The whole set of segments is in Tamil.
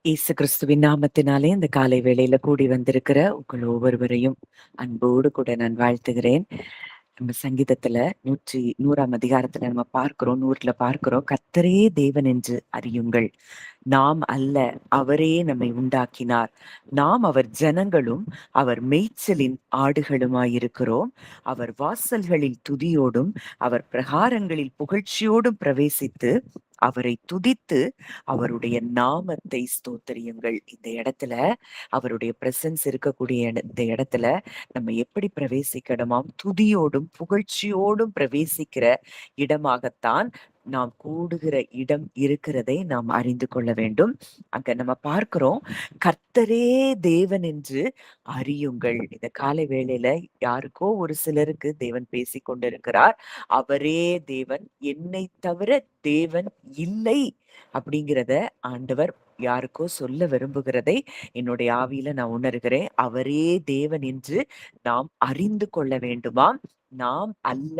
இயேசு கிறிஸ்துவின் நாமத்தினாலே இந்த காலை வேளையில கூடி வந்திருக்கிற உங்கள் ஒவ்வொருவரையும் அன்போடு கூட நான் வாழ்த்துகிறேன். நம்ம சங்கீதத்துல 100ஆம் அதிகாரத்துல நம்ம பார்க்கிறோம், 100ல பார்க்கிறோம், கர்த்தரே தேவன் என்று அறியுங்கள். நாம் அல்ல, அவரே நம்மை உண்டாக்கினார். நாம் அவர் ஜனங்களும் அவர் மேய்ச்சலின் ஆடுகளுமாயிருக்கிறோம். அவர் வாசல்களில் துதியோடும் அவர் பிரகாரங்களில் புகழ்ச்சியோடும் பிரவேசித்து அவரை துதித்து அவருடைய நாமத்தை ஸ்தோத்திரியுங்கள். இந்த இடத்துல அவருடைய பிரசன்ஸ் இருக்கக்கூடிய இந்த இடத்துல நம்ம எப்படி பிரவேசிக்கணுமாம்? துதியோடும் புகழ்ச்சியோடும் பிரவேசிக்கிற இடமாகத்தான் நாம் கூடுகிற இடம் இருக்கிறதை நாம் அறிந்து கொள்ள வேண்டும். அங்க நம்ம பார்க்கிறோம், கர்த்தரே தேவன் என்று அறியுங்கள். இந்த காலை வேளையில யாருக்கோ ஒரு சிலருக்கு தேவன் பேசிக் கொண்டிருக்கிறார். அவரே தேவன், என்னை தவிர தேவன் இல்லை அப்படிங்கிறத ஆண்டவர் யாருக்கோ சொல்ல விரும்புகிறதை என்னுடைய ஆவியில நான் உணர்கிறேன். அவரே தேவன் என்று நாம் அறிந்து கொள்ள வேண்டுமாம். நாம் அல்ல,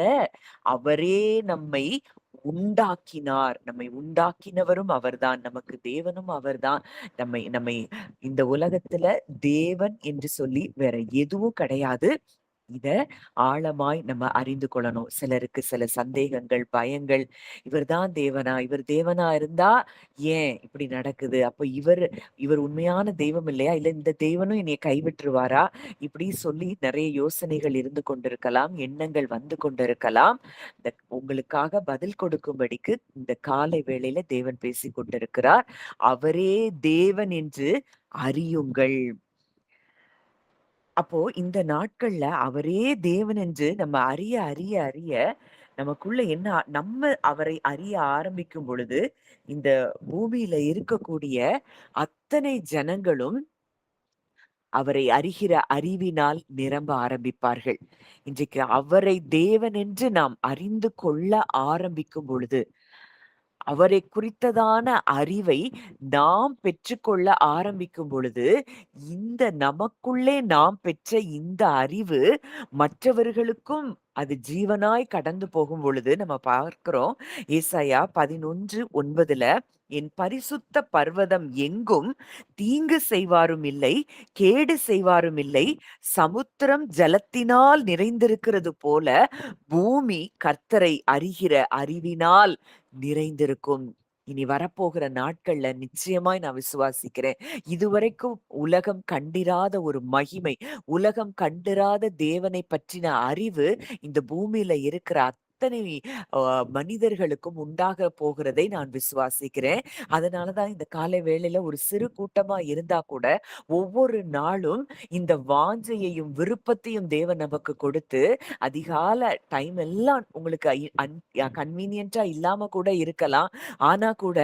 அவரே நம்மை உண்டாக்கினார். நம்மை உண்டாக்கினவரும் அவர்தான், நமக்கு தேவனும் அவர்தான். நம்மை நம்மை இந்த உலகத்துல தேவன் என்று சொல்லி வேற எதுவும் கிடையாது. இத ஆழமாய் நம்ம அறிந்து கொள்ளணும். சிலருக்கு சில சந்தேகங்கள், பயங்கள், இவர்தான் தேவனா? இவர் தேவனா இருந்தா ஏன் இப்படி நடக்குது? அப்ப இவர் உண்மையான தெய்வம் இல்லையா? இல்ல இந்த தெய்வனும் என்னைய கைவிட்டுருவாரா? இப்படி சொல்லி நிறைய யோசனைகள் இருந்து கொண்டிருக்கலாம், எண்ணங்கள் வந்து கொண்டிருக்கலாம். இந்த உங்களுக்காக பதில் கொடுக்கும்படிக்கு இந்த காலை வேளையில தேவன் பேசிக் கொண்டிருக்கிறார். அவரே தேவன் என்று அறியுங்கள். அப்போ இந்த நாட்கள்ல அவரே தேவன் என்று நம்ம அறிய அறிய அறிய நமக்குள்ள என்ன நம்ம அவரை அறிய ஆரம்பிக்கும் பொழுது இந்த பூமியில இருக்கக்கூடிய அத்தனை ஜனங்களும் அவரை அறிகிற அறிவினால் நிரம்ப ஆரம்பிப்பார்கள். இன்றைக்கு அவரை தேவன் என்று நாம் அறிந்து கொள்ள ஆரம்பிக்கும் பொழுது அவரை குறித்ததான அறிவை நாம் பெற்றுக்கொள்ள ஆரம்பிக்கும் பொழுது, இந்த நமக்குள்ளே நாம் பெற்ற இந்த அறிவு மற்றவர்களுக்கும் அது ஜீவனாய் கடந்து போகும் பொழுது நம்ம பார்க்கிறோம். ஏசாயா 11:9 என் பரிசுத்த பர்வதம் எங்கும் தீங்கு செய்வாரும் இல்லை, கேடு செய்வாரும் இல்லை. சமுத்திரம் ஜலத்தினால் நிறைந்திருக்கிறது போல பூமி கர்த்தரை அறிகிற அறிவினால் நிறைந்திருக்கும். இனி வரப்போகிற நாட்கள்ல நிச்சயமாய் நான் விசுவாசிக்கிறேன். இதுவரைக்கும் உலகம் கண்டிராத ஒரு மகிமை, உலகம் கண்டிராத தேவனை பற்றின அறிவு இந்த பூமியில இருக்கிற அத்தனை மனிதர்களுக்கும் உண்டாக போகிறதை நான் விசுவாசிக்கிறேன். அதனாலதான் இந்த காலை வேளையில ஒரு சிறு கூட்டமா இருந்தா கூட ஒவ்வொரு நாளும் இந்த வாஞ்சையையும் விருப்பத்தையும் தேவன் நமக்கு கொடுத்து அதிகால டைம் எல்லாம் உங்களுக்கு கன்வீனியன்ட்டா இல்லாம கூட இருக்கலாம். ஆனா கூட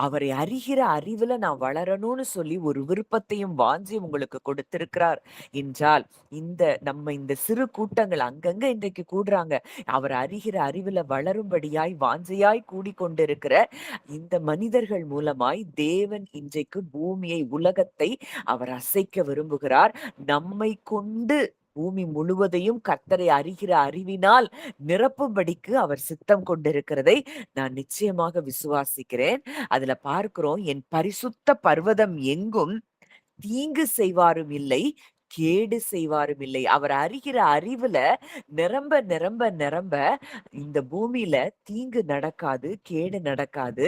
அவரை அறிகிற அறிவுல நான் வளரணும்னு சொல்லி ஒரு விருப்பத்தையும் வாஞ்சையும் உங்களுக்கு கொடுத்திருக்கிறார் என்றால் இந்த சிறு கூட்டங்கள் அங்கங்க இன்றைக்கு கூடுறாங்க. அவர் அறிகிற அறிவுல வளரும்படியாய் வாஞ்சையாய் கூடிக்கொண்டிருக்கிற இந்த மனிதர்கள் மூலமாய் தேவன் இன்றைக்கு பூமியை, உலகத்தை அவர் அசைக்க விரும்புகிறார். நம்மை கொண்டு பூமி முழுவதையும் கர்த்தரை அறிகிற அறிவினால் நிரப்பும்படிக்கு அவர் சித்தம் கொண்டிருக்கிறதை நான் நிச்சயமாக விசுவாசிக்கிறேன். அதுல பார்க்கிறோம், என் பரிசுத்த பர்வதம் எங்கும் தீங்கு செய்வாரும் இல்லை, கேடு செய்வாரும் இல்லை. அவர் அறிகிற அறிவுல நிரம்ப நிரம்ப நிரம்ப இந்த பூமியில தீங்கு நடக்காது, கேடு நடக்காது.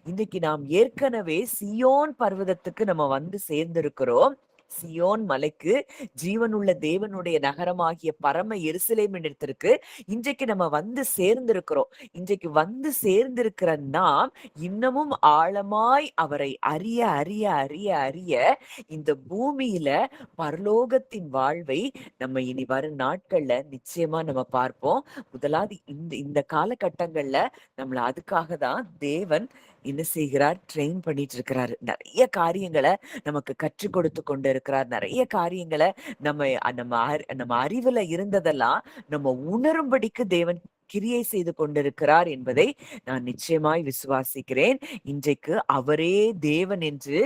இன்னைக்கு நாம் ஏற்கனவே சியோன் பர்வதத்துக்கு நம்ம வந்து சேர்ந்திருக்கிறோம். சியோன் மலைக்கு, ஜீவனுள்ள தேவனுடைய நகரமாகிய பரம எருசலேமிடத்திற்கு இன்றைக்கு நம்ம வந்து சேர்ந்திருக்கிறோம். இன்றைக்கு வந்து சேர்ந்திருக்கிற நாம் இன்னமும் ஆழமாய் அவரை அறிய அறிய அறிய அறிய இந்த பூமியில பரலோகத்தின் வாழ்வை நம்ம இனி வரும் நாட்கள்ல நிச்சயமா நம்ம பார்ப்போம். முதலாவது இந்த காலகட்டங்கள்ல நம்மள அதுக்காக தான் தேவன் என்ன செய்கிறார்? ட்ரெயின் பண்ணிட்டு இருக்கிறாரு. நிறைய காரியங்களை நமக்கு கற்றுக் கொடுத்து கொண்டு இருக்கிறார். நிறைய காரியங்களை நம்ம நம்ம நம்ம அறிவுல இருந்ததெல்லாம் நம்ம உணரும்படிக்கு தேவன் கிரியை செய்து கொண்டிருக்கிறார் என்பதை நான் நிச்சயமாய் விசுவாசிக்கிறேன். இன்றைக்கு அவரே தேவன் என்று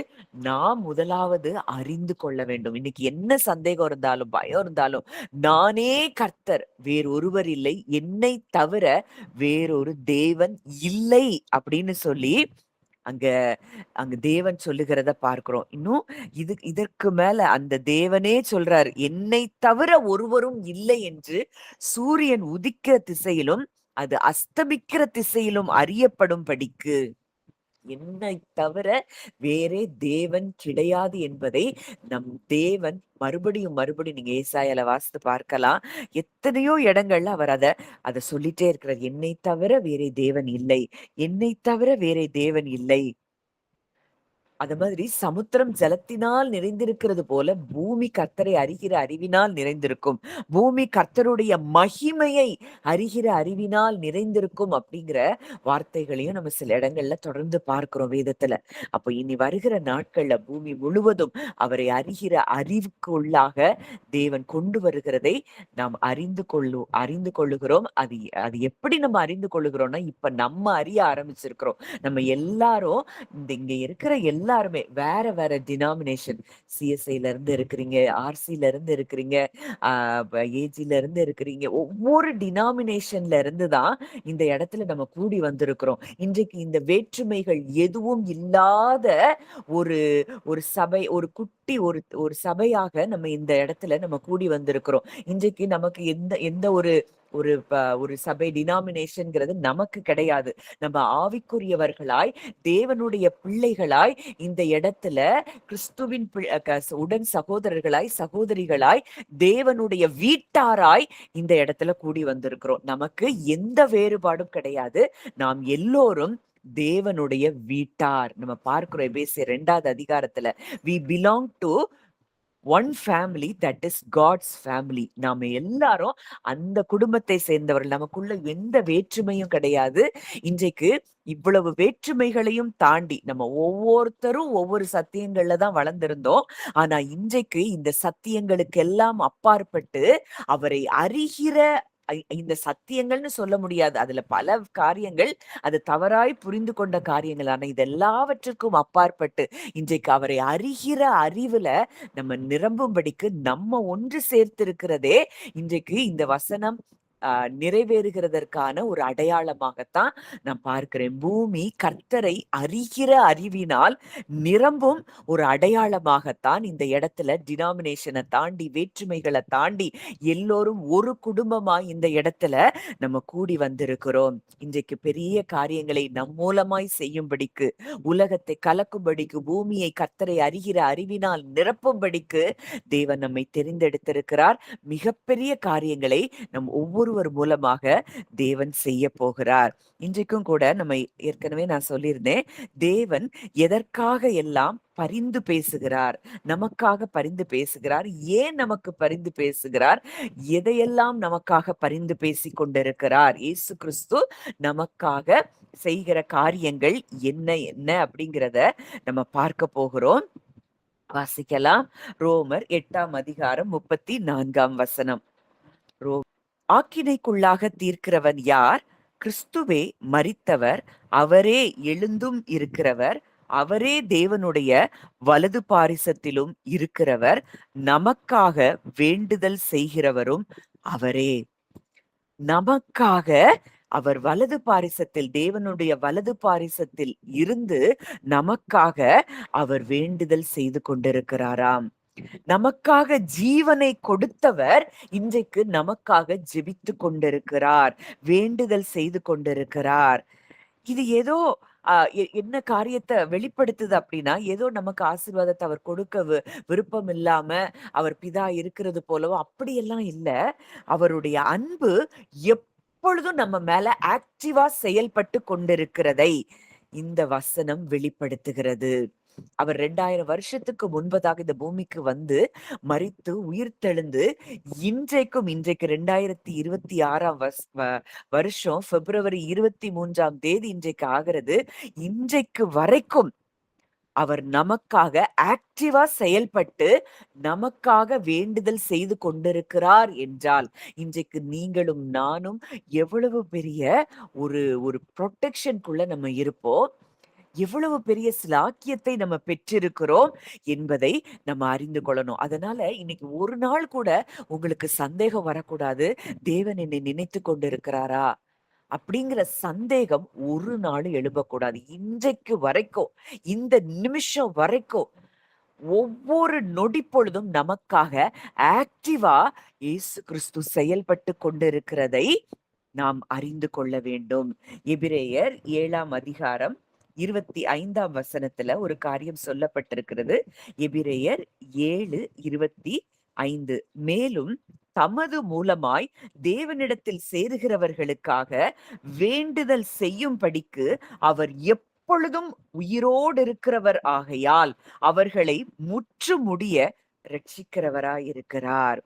நாம் முதலாவது அறிந்து கொள்ள வேண்டும். இன்னைக்கு என்ன சந்தேகம் இருந்தாலும், பயம் இருந்தாலும், நானே கர்த்தர், வேறொருவர் இல்லை, என்னை தவிர வேறொரு தேவன் இல்லை அப்படின்னு சொல்லி அங்க அங்க தேவன் சொல்லுகிறத பார்க்கிறோம். இன்னும் இதற்கு மேல அந்த தேவனே சொல்றாரு, என்னை தவிர ஒருவரும் இல்லை என்று சூரியன் உதிக்கிற திசையிலும் அது அஸ்தமிக்கிற திசையிலும் அறியப்படும்படிக்கு. என்னை தவிர வேறே தேவன் கிடையாது என்பதை நம் தேவன் மறுபடியும் மறுபடியும் நீங்க ஏசாயால வாசித்து பார்க்கலாம். எத்தனையோ இடங்கள்ல அவர் அத சொல்லிட்டே இருக்கிறார். என்னை தவிர வேறே தேவன் இல்லை. என்னை தவிர வேறே தேவன் இல்லை. அது மாதிரி சமுத்திரம் ஜலத்தினால் நிறைந்திருக்கிறது போல பூமி கர்த்தரை அறிகிற அறிவினால் நிறைந்திருக்கும். பூமி கர்த்தருடைய மகிமையை அறிகிற அறிவினால் நிறைந்திருக்கும் அப்படிங்கிற வார்த்தைகளையும் நம்ம சில இடங்கள்ல தொடர்ந்து பார்க்கிறோம் வேதத்துல. அப்போ இனி வருகிற நாட்கள்ல பூமி முழுவதும் அவரை அறிகிற அறிவுக்கு உள்ளாக தேவன் கொண்டு வருகிறதை நாம் அறிந்து கொள்ளுகிறோம். அது அது எப்படி நம்ம அறிந்து கொள்ளுகிறோம்னா, இப்ப நம்ம அறிய ஆரம்பிச்சிருக்கிறோம். நம்ம எல்லாரும் இங்க இருக்கிற எல்லாருமே வேற வேற டினாமினேஷன், சிஎஸ்ஐல இருந்து இருக்கிறீங்க, ஆர்சில இருந்து இருக்கிறீங்க, ஏஜில இருந்து இருக்கிறீங்க. ஒவ்வொரு டினாமினேஷன்ல இருந்து தான் இந்த இடத்துல நம்ம கூடி வந்திருக்கிறோம். இன்றைக்கு இந்த வேற்றுமைகள் எதுவும் இல்லாத ஒரு ஒரு சபை, ஒரு குட்டி ஒரு ஒரு சபையாக நம்ம இந்த இடத்துல நம்ம கூடி வந்திருக்கிறோம். இன்றைக்கு நமக்கு எந்த எந்த ஒரு ஒரு ஒரு சபை டினாமினேஷன்ங்கிறது நமக்கு கிடையாது. நம்ம ஆவிக்குரியவர்களாய், தேவனுடைய பிள்ளைகளாய் இந்த இடத்துல கிறிஸ்துவின் உடன் சகோதரர்களாய், சகோதரிகளாய், தேவனுடைய வீட்டாராய் இந்த இடத்துல கூடி வந்திருக்கிறோம். நமக்கு எந்த வேறுபாடும் கிடையாது. நாம் எல்லோரும் தேவனுடைய வீட்டார். நம்ம பார்க்கிறோம் எபேசியர் 2வது அதிகாரத்துல, we belong to one family, that is God's family. நாம எல்லாரும் அந்த குடும்பத்தை சேர்ந்தவர்கள். நமக்குள்ள எந்த வேற்றுமையும் கிடையாது. இன்றைக்கு இவ்வளவு வேற்றுமைகளையும் தாண்டி நம்ம ஒவ்வொருத்தரும் ஒவ்வொரு சத்தியங்கள்ல தான் வளர்ந்திருந்தோம். ஆனா இன்றைக்கு இந்த சத்தியங்களுக்கெல்லாம் அப்பாற்பட்டு அவரை அறிகிற இந்த சத்தியங்கள்னு சொல்ல முடியாது. அதுல பல காரியங்கள் அது தவறாய் புரிந்து கொண்ட காரியங்கள். ஆனா இது எல்லாவற்றுக்கும் அப்பாற்பட்டு இன்றைக்கு அவரை அறிகிற அறிவுல நம்ம நிரம்பும்படிக்கு நம்ம ஒன்று சேர்த்திருக்கிறதே இன்றைக்கு இந்த வசனம் நிறைவேறுகிறதற்கான ஒரு அடையாளமாகத்தான் நான் பார்க்கிறேன். பூமி கர்த்தரை அறிகிற அறிவினால் நிரம்பும் ஒரு அடையாளமாகத்தான் இந்த இடத்துல டினாமினேஷனை தாண்டி, வேற்றுமைகளை தாண்டி எல்லோரும் ஒரு குடும்பமாய் இந்த இடத்துல நம்ம கூடி வந்திருக்கிறோம். இன்றைக்கு பெரிய காரியங்களை நம் மூலமாய் செய்யும்படிக்கு, உலகத்தை கலக்கும்படிக்கு, பூமியை கர்த்தரை அறிகிற அறிவினால் நிரப்பும்படிக்கு தேவன் நம்மை தெரிந்தெடுத்திருக்கிறார். மிகப்பெரிய காரியங்களை நம் ஒவ்வொருவர் மூலமாக தேவன் செய்ய போகிறார். இன்றைக்கும் கூட நம்ம ஏற்கனவே நான் சொல்லியிருந்தேன், தேவன் எதற்காக எல்லாம் பரிந்து பேசுகிறார், நமக்காக பரிந்து பேசுகிறார், ஏன் நமக்கு பரிந்து பேசுகிறார், எதையெல்லாம் நமக்காக பரிந்து பேசிக் கொண்டிருக்கிறார், இயேசு கிறிஸ்து நமக்காக செய்கிற காரியங்கள் என்ன என்ன அப்படிங்கிறத நம்ம பார்க்க போகிறோம். வாசிக்கலாம். ரோமர் 8ஆம் அதிகாரம் 34ஆம் வசனம். ஆக்கினைக்குள்ளாக தீர்க்கிறவன் யார்? கிறிஸ்துவே மரித்தவர், அவரே எழுந்தும் இருக்கிறவர், அவரே தேவனுடைய வலது பாரிசத்திலும் இருக்கிறவர், நமக்காக வேண்டுதல் செய்கிறவரும் அவரே. நமக்காக அவர் வலது பாரிசத்தில், தேவனுடைய வலது பாரிசத்தில் இருந்து நமக்காக அவர் வேண்டுதல் செய்து கொண்டிருக்கிறாராம். நமக்காக ஜீவனை கொடுத்தவர் இன்றைக்கு நமக்காக ஜெபித்து கொண்டிருக்கிறார், வேண்டுதல் செய்து கொண்டிருக்கிறார். இது ஏதோ என்ன காரியத்தை வெளிப்படுத்துது அப்படின்னா, ஏதோ நமக்கு ஆசீர்வாதத்தை அவர் கொடுக்க விருப்பம் இல்லாம அவர் பிதா இருக்கிறது போலவோ அப்படியெல்லாம் இல்ல. அவருடைய அன்பு எப்பொழுதும் நம்ம மேல ஆக்டிவா செயல்பட்டு கொண்டிருக்கிறதை இந்த வசனம் வெளிப்படுத்துகிறது. அவர் 2000 வருஷத்துக்கு முன்பதாக இந்த பூமிக்கு வந்து மரித்து உயிர்த்தெழுந்து இன்றைக்கு 2026ஆம் வருஷம் பிப்ரவரி 23ஆம் தேதி இன்றைக்கு ஆகிறது. இன்றைக்கு வரைக்கும் அவர் நமக்காக ஆக்டிவா செயல்பட்டு நமக்காக வேண்டுதல் செய்து கொண்டிருக்கிறார் என்றால், இன்றைக்கு நீங்களும் நானும் எவ்வளவு பெரிய ஒரு ஒரு ப்ரொடெக்ஷனுக்குள்ள நம்ம இருப்போம், எவ்வளவு பெரிய சிலாக்கியத்தை நம்ம பெற்றிருக்கிறோம் என்பதை நம்ம அறிந்து கொள்ளணும். அதனால இன்னைக்கு ஒரு நாள் கூட உங்களுக்கு சந்தேகம் வரக்கூடாது. தேவன் என்னை நினைத்து கொண்டிருக்கிறாரா? அப்படிங்கிற சந்தேகம் ஒரு நாளும் எழும்பக்கூடாது. இன்றைக்கு வரைக்கும், இந்த நிமிஷம் வரைக்கும் ஒவ்வொரு நொடி பொழுதும் நமக்காக ஆக்டிவா இயேசு கிறிஸ்து செயல்பட்டு கொண்டிருக்கிறதை நாம் அறிந்து கொள்ள வேண்டும். எபிரேயர் 7ஆம் அதிகாரம் 25ஆம் வசனத்துல ஒரு காரியம் சொல்லப்பட்டிருக்கிறது. எபிரேயர் 7:25. மேலும் தமது மூலமாய் தேவனிடத்தில் சேருகிறவர்களுக்காக வேண்டுதல் செய்யும்படிக்கு அவர் எப்பொழுதும் உயிரோடு இருக்கிறவர் ஆகையால் அவர்களை முற்றுமுடிய ரட்சிக்கிறவராயிருக்கிறார்.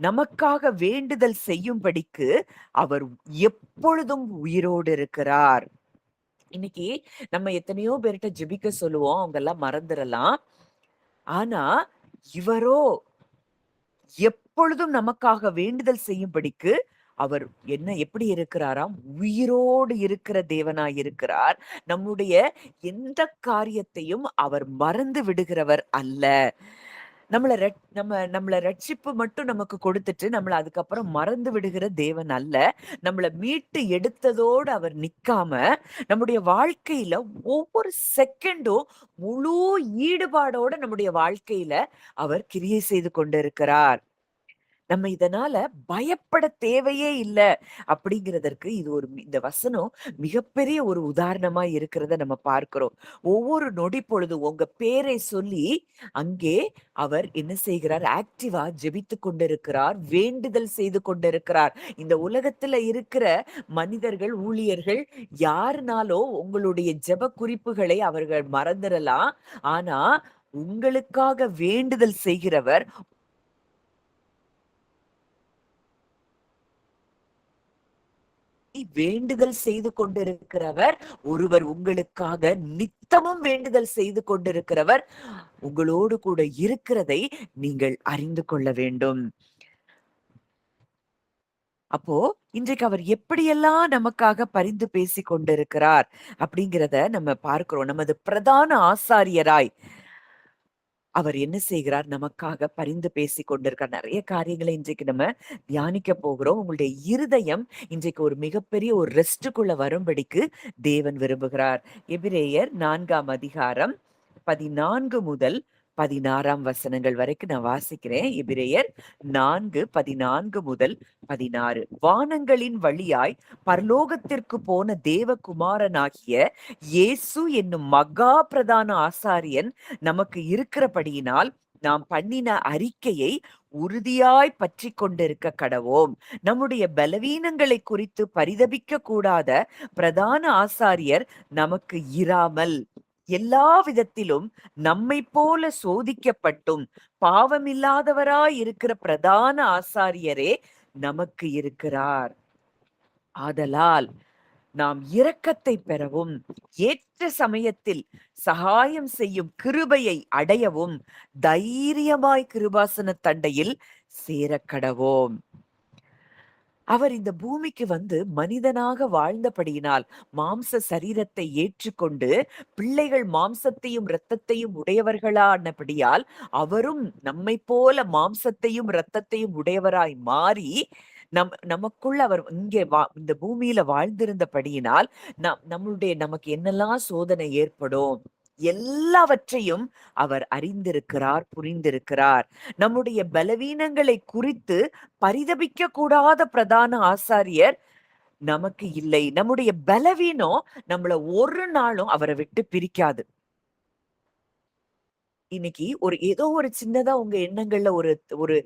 நமக்காக வேண்டுதல் செய்யும்படிக்கு அவர் எப்பொழுதும் உயிரோடு இருக்கிறார். இன்னைக்கு நம்ம எத்தனையோ பேர்கிட்ட ஜெபிக்க சொல்லுவோம், அவங்க எல்லாம் மறந்துடலாம். ஆனா இவரோ எப்பொழுதும் நமக்காக வேண்டுதல் செய்யும்படிக்கு அவர் எப்படி இருக்கிறாராம்? உயிரோடு இருக்கிற தேவனாய் இருக்கிறார். நம்முடைய எந்த காரியத்தையும் அவர் மறந்து விடுகிறவர் அல்ல. நம்மள ரட்சிப்பு மட்டும் நமக்கு கொடுத்துட்டு நம்மள அதுக்கப்புறம் மறந்து விடுகிற தேவன் அல்ல. நம்மள மீட்டு எடுத்ததோடு அவர் நிக்காம நம்முடைய வாழ்க்கையில ஒவ்வொரு செகண்டும் முழு ஈடுபாடோட நம்முடைய வாழ்க்கையில அவர் கிரியை செய்து கொண்டிருக்கிறார். நம்ம இதனால பயப்பட தேவையே இல்ல அப்படிங்கிறதற்கு இது இந்த வசனம் மிகப்பெரிய ஒரு உதாரணமா இருக்கிறத நம்ம பார்க்கிறோம். ஒவ்வொரு நொடி பொழுது உங்க பேரை சொல்லி அங்கே அவர் என்ன செய்கிறார்? ஆக்டிவா ஜெபித்துக் கொண்டிருக்கிறார், வேண்டுதல் செய்து கொண்டிருக்கிறார். இந்த உலகத்துல இருக்கிற மனிதர்கள், ஊழியர்கள் யாருனாலோ உங்களுடைய ஜெப குறிப்புகளை அவர்கள் மறந்துடலாம். ஆனா உங்களுக்காக வேண்டுதல் செய்கிறவர், வேண்டுதல் செய்து கொண்டிருக்கிறவர் ஒருவர், உங்களுக்காக நித்தமும் வேண்டுதல் செய்து கொண்டிருக்கிறவர் உங்களோடு கூட இருக்கிறதை நீங்கள் அறிந்து கொள்ள வேண்டும். அப்போ இன்றைக்கு அவர் எப்படியெல்லாம் நமக்காக பரிந்து பேசிக் கொண்டிருக்கிறார் அப்படிங்கிறத நம்ம பார்க்கிறோம். நமது பிரதான ஆசாரியராய் அவர் என்ன செய்கிறார்? நமக்காக பரிந்து பேசிக் கொண்டிருக்கார். நிறைய காரியங்களை இன்றைக்கு நம்ம தியானிக்க போகிறோம். உங்களுடைய இருதயம் இன்றைக்கு ஒரு மிகப்பெரிய ஒரு ரெஸ்ட்டுக்குள்ள வரும்படிக்கு தேவன் விரும்புகிறார். எபிரேயர் 4ஆம் அதிகாரம் 14 முதல் 16ஆம் வசனங்கள் வரைக்கும் நான் வாசிக்கிறேன். எபிரேயர் 4:14 முதல் 16. வானங்களின் வழியாய் பரலோகத்திற்கு போன தேவகுமாரனாகிய இயேசு என்னும் மகா பிரதான ஆசாரியன் நமக்கு இருக்கிறபடியினால் நாம் பண்ணின அறிக்கையை உறுதியாய் பற்றி கொண்டிருக்க கடவோம். நம்முடைய பலவீனங்களை குறித்து பரிதபிக்க கூடாத பிரதான ஆசாரியர் நமக்கு இராமல் எல்லா விதத்திலும் நம்மை போல சோதிக்கப்பட்டும் பாவமில்லாதவராய் இருக்கிற பிரதான ஆசாரியரே நமக்கு இருக்கிறார். ஆதலால் நாம் இரக்கத்தை பெறவும் ஏற்ற சமயத்தில் சகாயம் செய்யும் கிருபையை அடையவும் தைரியமாய் கிருபாசன தண்டையில் சேரக்கடவோம். அவர் இந்த பூமிக்கு வந்து மனிதனாக வாழ்ந்தபடியினால் மாம்ச சரீரத்தை ஏற்றுக்கொண்டு பிள்ளைகள் மாம்சத்தையும் இரத்தத்தையும் உடையவர்களானபடியால் அவரும் நம்மை போல மாம்சத்தையும் இரத்தத்தையும் உடையவராய் மாறி நமக்குள்ள அவர் இங்கே இந்த பூமியில வாழ்ந்திருந்தபடியினால் நமக்கு என்னெல்லாம் சோதனை ஏற்படும் எல்லாவற்றையும் அவர் அறிந்திருக்கிறார், புரிந்திருக்கிறார். நம்முடைய பலவீனங்களை குறித்து பரிதபிக்க கூடாத பிரதான ஆசாரியர் நமக்கு இல்லை. நம்முடைய பலவீனம் நம்மள ஒரு நாளும் அவரை விட்டு பிரிக்காது. இன்னைக்கு ஏதோ ஒரு சின்னதா உங்க எண்ணங்கள்ல ஒரு ஒரு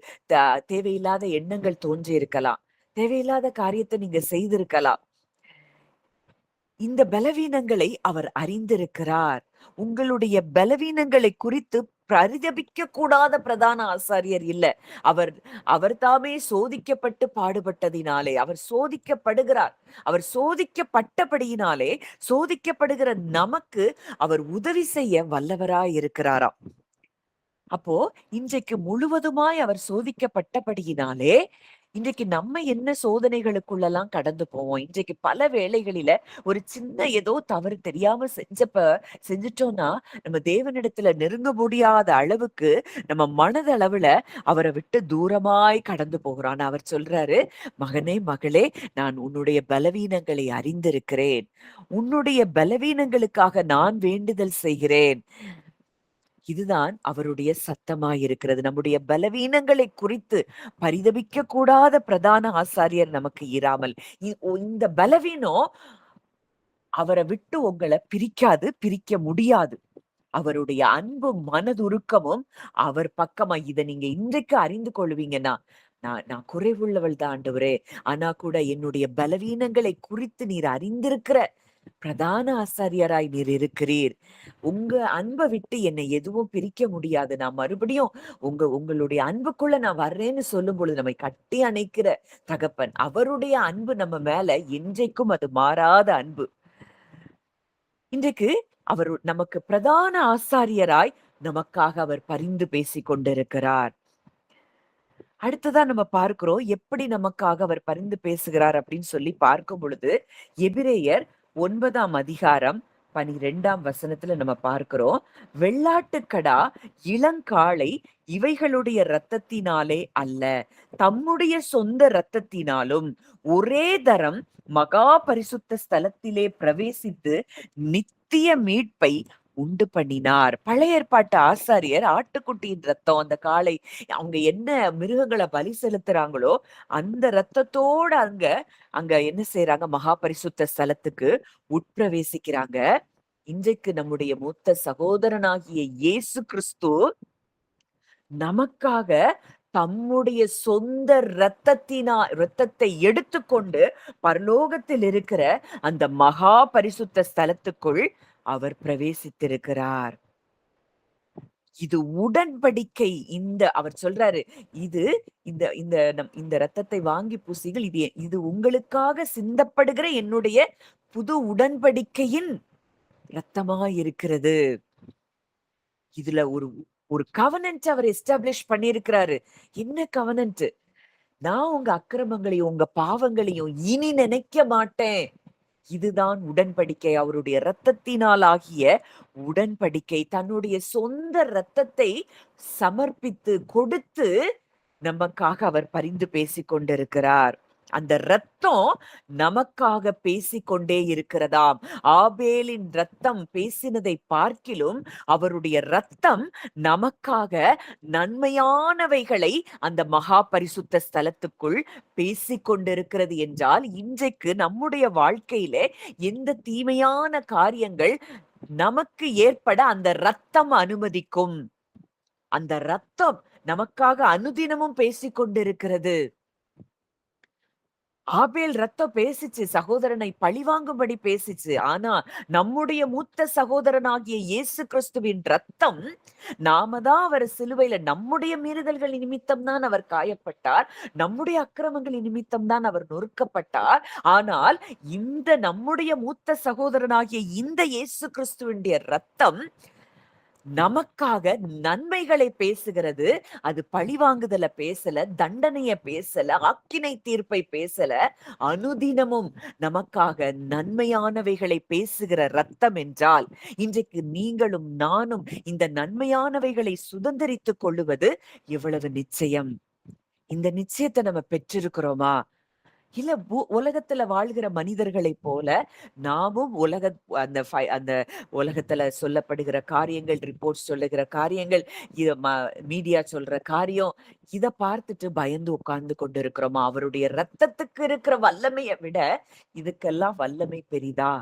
தேவையில்லாத எண்ணங்கள் தோன்றி இருக்கலாம். தேவையில்லாத காரியத்தை நீங்க செய்திருக்கலாம். இந்த பலவீனங்களை அவர் அறிந்திருக்கிறார். உங்களுடைய பலவீனங்களை குறித்து பரிதபிக்க கூடாத பிரதான ஆசாரியர் இல்ல. அவர் தாமே சோதிக்கப்பட்டு பாடுபட்டதினாலே அவர் சோதிக்கப்படுகிறார். அவர் சோதிக்கப்பட்டபடியினாலே சோதிக்கப்படுகிற நமக்கு அவர் உதவி செய்ய வல்லவராய் இருக்கிறாராம். அப்போ இன்றைக்கு முழுவதுமாய் அவர் சோதிக்கப்பட்டபடியினாலே இன்றைக்கு நம்ம என்ன சோதனைகளுக்குள்ளலாம் கடந்து போவோம். இன்றைக்கு பல வேளைகளில ஒரு சின்ன ஏதோ தவறு தெரியாம செஞ்சுட்டோம்னா, நம்ம தேவனிடத்துல நெருங்க முடியாத அளவுக்கு நம்ம மனதளவுல அவர விட்டு தூரமாய் கடந்து போகிறோம். ஆனா அவர் சொல்றாரு, "மகனே, மகளே, நான் உன்னுடைய பலவீனங்களை அறிந்திருக்கிறேன். உன்னுடைய பலவீனங்களுக்காக நான் வேண்டுதல் செய்கிறேன்." இதுதான் அவருடைய சத்தமாயிருக்கிறது. நம்முடைய பலவீனங்களை குறித்து பரிதபிக்க கூடாத பிரதான ஆசாரியர் நமக்கு இராமல், இந்த பலவீனம் அவர விட்டு உங்கள பிரிக்காது, பிரிக்க முடியாது. அவருடைய அன்பும், மனதுருக்கமும் அவர் பக்கமா இத நீங்க இன்றைக்கு அறிந்து கொள்வீங்கன்னா, நான் நான் குறைவுள்ளவள் தான் ஆண்டவரே. ஆனா கூட என்னுடைய பலவீனங்களை குறித்து நீர் அறிந்திருக்கிற பிரதான ஆசாரியராய் நீர் இருக்கிறீர். உங்க அன்ப விட்டு என்னை எதுவும் பிரிக்க முடியாது. நான் மறுபடியும் உங்களுடைய அன்புக்குள்ள நான் வர்றேன்னு சொல்லும்பொழுது, நம்மை கட்டி அணைக்கிற தகப்பன். அவருடைய அன்பு நம்ம மேல என்றைக்கும் அது மாறாத அன்பு. இன்றைக்கு அவர் நமக்கு பிரதான ஆசாரியராய் நமக்காக அவர் பரிந்து பேசிக் கொண்டிருக்கிறார். அடுத்ததா நம்ம பார்க்கிறோம், எப்படி நமக்காக அவர் பரிந்து பேசுகிறார் அப்படின்னு சொல்லி பார்க்கும் பொழுது, எபிரேயர் 9ஆம் அதிகாரம் 12ஆம் வசனத்துல நம்ம பார்க்கிறோம். வெள்ளாட்டுக்கடா, இளங்காளை இவைகளுடைய இரத்தத்தினாலே அல்ல, தம்முடைய சொந்த இரத்தத்தினாலும் ஒரே தரம் மகா பரிசுத்த ஸ்தலத்திலே பிரவேசித்து நித்திய மீட்பை உண்டு பண்ணினார். பழைய ஏற்பாட்டு ஆசாரியர் ஆட்டுக்குட்டியின் ரத்தம், அந்த காளை, அவங்க என்ன மிருகங்களை பலி செலுத்துறாங்களோ அந்த ரத்தத்தோட அங்க அங்க என்ன செய்யறாங்க, மகா பரிசுத்த ஸ்தலத்துக்கு உட்பிரவேசிக்கிறாங்க. இன்றைக்கு நம்முடைய மூத்த சகோதரனாகிய இயேசு கிறிஸ்து நமக்காக தம்முடைய சொந்த இரத்தத்தை எடுத்துக்கொண்டு பரலோகத்தில் இருக்கிற அந்த மகா பரிசுத்த ஸ்தலத்துக்குள் அவர் பிரவேசித்திருக்கிறார். இது உடன்படிக்கை. அவர் சொல்றாரு, இது இந்த இந்த இந்த ரத்தத்தை வாங்கி பூசிகள், இது உங்களுக்காக சிந்தப்படுகிற என்னுடைய புது உடன்படிக்கையின் ரத்தமாய் இருக்கிறது. இதுல ஒரு ஒரு கவனன்ட் அவர் எஸ்டாப்ளிஷ் பண்ணியிருக்கிறாரு. என்ன கவனன்ட்? நான் உங்க அக்கிரமங்களையும் உங்க பாவங்களையும் இனி நினைக்க மாட்டேன். இதுதான் உடன்படிக்கை. அவருடைய இரத்தத்தினால் ஆகிய உடன்படிக்கை. தன்னுடைய சொந்த இரத்தத்தை சமர்ப்பித்து கொடுத்து நமக்காக அவர் பரிந்து பேசிக் கொண்டிருக்கிறார். அந்த ரத்தம் நமக்காக பேசிக்கொண்டே இருக்கிறதாம். ஆபேலின் ரத்தம் பேசினதை பார்க்கிலும் அவருடைய ரத்தம் நமக்காக நன்மையானவைகளை அந்த மகா பரிசுத்த ஸ்தலத்துக்குள் பேசிக் கொண்டிருக்கிறது என்றால், இன்றைக்கு நம்முடைய வாழ்க்கையிலே எந்த தீமையான காரியங்கள் நமக்கு ஏற்பட அந்த ரத்தம் அனுமதிக்கும். அந்த ரத்தம் நமக்காக அனுதினமும் பேசிக் கொண்டிருக்கிறது. ஆபேல் ரத்தம் பேசிச்சு, சகோதரனை பழிவாங்கும்படி பேசிச்சு. ஆனா நம்முடைய மூத்த சகோதரனாகிய இயேசு கிறிஸ்துவின் ரத்தம், நாம தான் அவர் சிலுவையில நம்முடைய மீறுதல்கள் நிமித்தம் தான் அவர் காயப்பட்டார், நம்முடைய அக்கிரமங்களின் நிமித்தம் தான் அவர் நொறுக்கப்பட்டார். ஆனால் இந்த நம்முடைய மூத்த சகோதரனாகிய இந்த இயேசு கிறிஸ்துவினுடைய ரத்தம் நமக்காக நன்மைகளை பேசுகிறது. அது பழிவாங்குதல பேசல, தண்டனைய பேசல, ஆக்கினை தீர்ப்பை பேசல. அனுதினமும் நமக்காக நன்மையானவைகளை பேசுகிற ரத்தம் என்றால், இன்றைக்கு நீங்களும் நானும் இந்த நன்மையானவைகளை சுதந்திரித்துக் கொள்ளுவது எவ்வளவு நிச்சயம். இந்த நிச்சயத்தை நம்ம பெற்றிருக்கிறோமா? இல்ல உலகத்துல வாழ்கிற மனிதர்களைப் போல நாமும் அந்த அந்த உலகத்துல சொல்லப்படுகிற காரியங்கள், ரிப்போர்ட்ஸ் சொல்லுகிற காரியங்கள், இத மீடியா சொல்ற காரியம், இத பார்த்துட்டு பயந்து உட்கார்ந்து கொண்டு இருக்கிறோமா? அவருடைய ரத்தத்துக்கு இருக்கிற வல்லமையை விட இதுக்கெல்லாம் வல்லமை பெரிதா?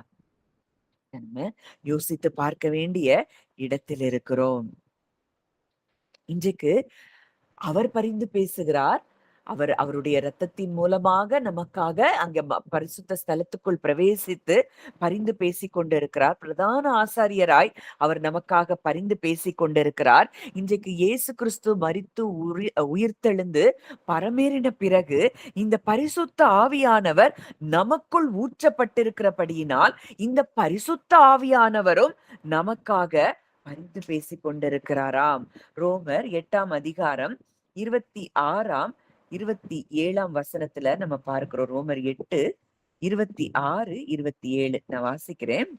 நம்ம யோசித்து பார்க்க வேண்டிய இடத்தில் இருக்கிறோம். இன்றைக்கு அவர் பரிந்து பேசுகிறார். அவருடைய இரத்தத்தின் மூலமாக நமக்காக அங்க பரிசுத்த ஸ்தலத்துக்குள் பிரவேசித்து பரிந்து பேசிக் கொண்டிருக்கிறார். பிரதான ஆசாரியராய் அவர் நமக்காக பரிந்து பேசிக் கொண்டிருக்கிறார். இன்றைக்கு இயேசு கிறிஸ்து மரித்து உயிர்த்தெழுந்து பரமேறின பிறகு இந்த பரிசுத்த ஆவியானவர் நமக்குள் ஊற்றப்பட்டிருக்கிறபடியினால், இந்த பரிசுத்த ஆவியானவரும் நமக்காக பரிந்து பேசிக் கொண்டிருக்கிறாராம். ரோமர் 8ஆம் அதிகாரம் 26ஆம் 27ஆம் வசனத்துல நம்ம பார்க்கிறோம். ரோமர் 8, 26, 27 நான் வாசிக்கிறேன்.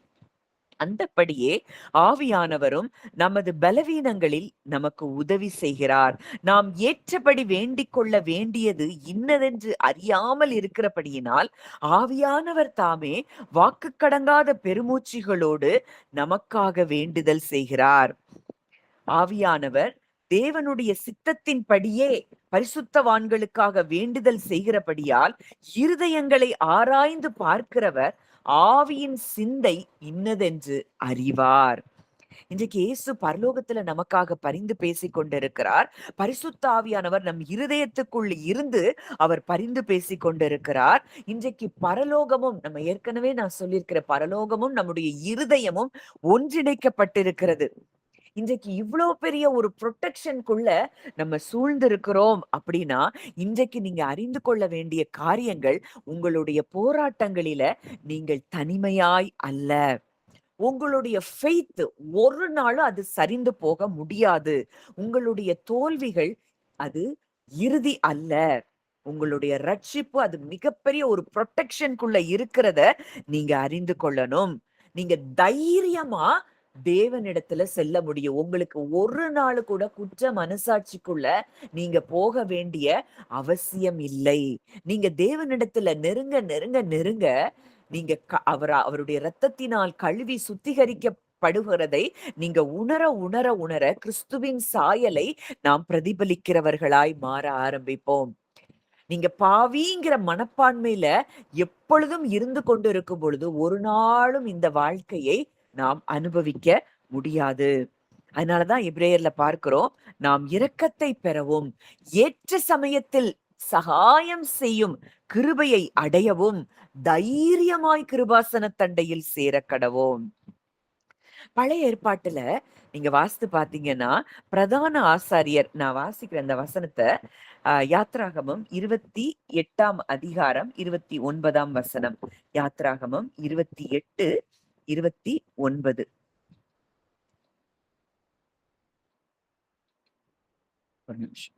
அந்தப்படியே ஆவியானவரும் நமது பலவீனங்களில் நமக்கு உதவி செய்கிறார். நாம் ஏற்றபடி வேண்டிக் கொள்ள வேண்டியது இன்னதென்று அறியாமல் இருக்கிறபடியினால் ஆவியானவர் தாமே வாக்குக்கடங்காத பெருமூச்சுகளோடு நமக்காக வேண்டுதல் செய்கிறார். ஆவியானவர் தேவனுடைய சித்தத்தின்படியே பரிசுத்தவான்களுக்காக வேண்டுதல் செய்கிறபடியால் இருதயங்களை ஆராய்ந்து பார்க்கிறவர் ஆவியின் சிந்தை இன்னதென்று அறிவார். இன்றைக்கு இயேசு பரலோகத்துல நமக்காக பரிந்து பேசிக் கொண்டிருக்கிறார். பரிசுத்த ஆவியானவர் நம் இருதயத்துக்குள் இருந்து அவர் பரிந்து பேசிக் கொண்டிருக்கிறார். இன்றைக்கு பரலோகமும் நம்ம ஏற்கனவே நான் சொல்லியிருக்கிற பரலோகமும் நம்முடைய இருதயமும் ஒன்றிணைக்கப்பட்டிருக்கிறது. இன்றைக்கு இவ்வளோ பெரிய ஒரு புரொடெக்ஷனுக்குள்ள நம்ம சூழ்ந்திருக்கிறோம் அப்படின்னா, இன்றைக்கு நீங்க அறிந்து கொள்ள வேண்டிய காரியங்கள், உங்களுடைய போராட்டங்களில நீங்கள் தனிமையாய் அல்ல. உங்களுடைய ஃபெய்த் ஒரு நாளும் அது சரிந்து போக முடியாது. உங்களுடைய தோல்விகள் அது இறுதி அல்ல. உங்களுடைய ரட்சிப்பு அது மிகப்பெரிய ஒரு புரொடெக்ஷனுக்குள்ள இருக்கிறத நீங்க அறிந்து கொள்ளணும். நீங்க தைரியமா தேவனிடத்துல செல்ல முடியும். உங்களுக்கு ஒரு நாள் கூட குற்ற மனசாட்சிக்குள்ள நீங்க போக வேண்டிய அவசியம் இல்லை. நீங்க தேவனிடத்துல நெருங்க நெருங்க நெருங்க நீங்க அவருடைய இரத்தத்தினால் கழுவி சுத்திகரிக்கப்படுகிறதை நீங்க உணர உணர உணர கிறிஸ்துவின் சாயலை நாம் பிரதிபலிக்கிறவர்களாய் மாற ஆரம்பிப்போம். நீங்க பாவிங்கிற மனப்பான்மையில எப்பொழுதும் இருந்து கொண்டு இருக்கும் பொழுது ஒரு நாளும் இந்த வாழ்க்கையை நாம் அனுபவிக்க முடியாது. அதனாலதான் எபிரேயர்ல பார்க்கிறோம், நாம் இரக்கத்தை பெறவும் ஏற்ற சமயத்தில் சகாயம் செய்யும் கிருபையை அடையவும் தைரியமாய் கிருபாசன தண்டையில் சேர கடவோம். பழைய ஏற்பாட்டுல நீங்க வாசித்து பாத்தீங்கன்னா, பிரதான ஆசாரியர் நான் வாசிக்கிற அந்த வசனத்தை யாத்ராகமம் 28ஆம் அதிகாரம் 29ஆம் வசனம். யாத்ராகமம் 28, 29. ஒரு நிமிஷம்.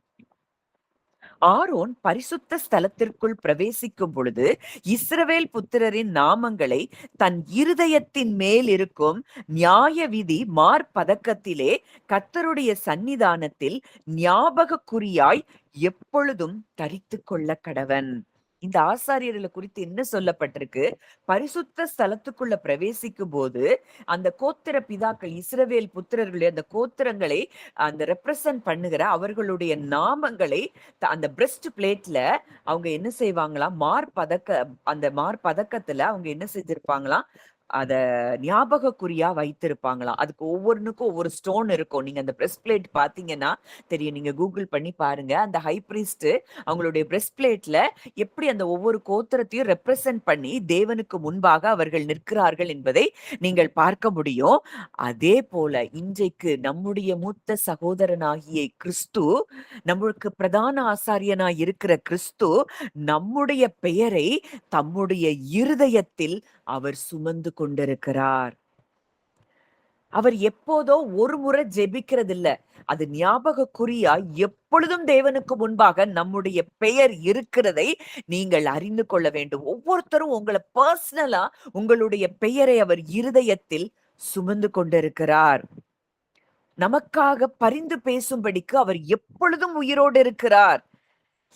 ஆரோன் பரிசுத்த ஸ்தலத்திற்குள் பிரவேசிக்கும் பொழுது இஸ்ரவேல் புத்திரரின் நாமங்களை தன் இருதயத்தின் மேல் இருக்கும் நியாய விதி மார்பதக்கத்திலே கர்த்தருடைய சந்நிதானத்தில் ஞாபக குறியாய் எப்பொழுதும் தரித்து கொள்ள கடவன். இந்த ஆசாரியர்களை குறித்து என்ன சொல்லப்பட்டிருக்கு? பரிசுத்த ஸ்தலத்துக்குள்ள பிரவேசிக்கும் போது அந்த கோத்திர பிதாக்கள் இஸ்ரவேல் புத்திரர்களுடைய அந்த கோத்திரங்களை அந்த ரெப்ரசன்ட் பண்ணுகிற அவர்களுடைய நாமங்களை அந்த பிரஸ்ட் பிளேட்ல அவங்க என்ன செய்வாங்களாம், அந்த மார்பதக்கத்துல அவங்க என்ன செஞ்சிருப்பாங்களாம், அத ஞாபக குறியா வைத்திருப்பாங்களாம். அதுக்கு ஒவ்வொன்னுக்கும் ஒவ்வொரு ஸ்டோன் இருக்கும். நீங்க அந்த பிரஸ்ட் பிளேட் பாத்தீங்கன்னா தெரியும். நீங்க கூகுள் பண்ணி பாருங்க. அந்த ஹை பிரீஸ்ட் அவங்களுடைய பிரஸ்ட் பிளேட்ல எப்படி அந்த ஒவ்வொரு கோத்திரத்தையும் ரெப்ரசன்ட் பண்ணி தேவனுக்கு முன்பாக அவர்கள் நிற்கிறார்கள் என்பதை நீங்கள் பார்க்க முடியும். அதே போல இன்றைக்கு நம்முடைய மூத்த சகோதரனாகிய கிறிஸ்து, நம்மளுக்கு பிரதான ஆசாரியனாய் இருக்கிற கிறிஸ்து நம்முடைய பெயரை தம்முடைய இருதயத்தில் அவர் சுமந்து கொண்டிருக்கிறார். அவர் எப்போதோ ஒரு முறை ஜெபிக்கிறது இல்ல. அது ஞாபக குறியா எப்பொழுதும் தேவனுக்கு முன்பாக நம்முடைய பெயர் இருக்கிறதை நீங்கள் அறிந்து கொள்ள வேண்டும். ஒவ்வொருத்தரும் உங்களை பர்சனலா உங்களுடைய பெயரை அவர் இருதயத்தில் சுமந்து கொண்டிருக்கிறார். நமக்காக பரிந்து பேசும்படிக்கு அவர் எப்பொழுதும் உயிரோடு இருக்கிறார்.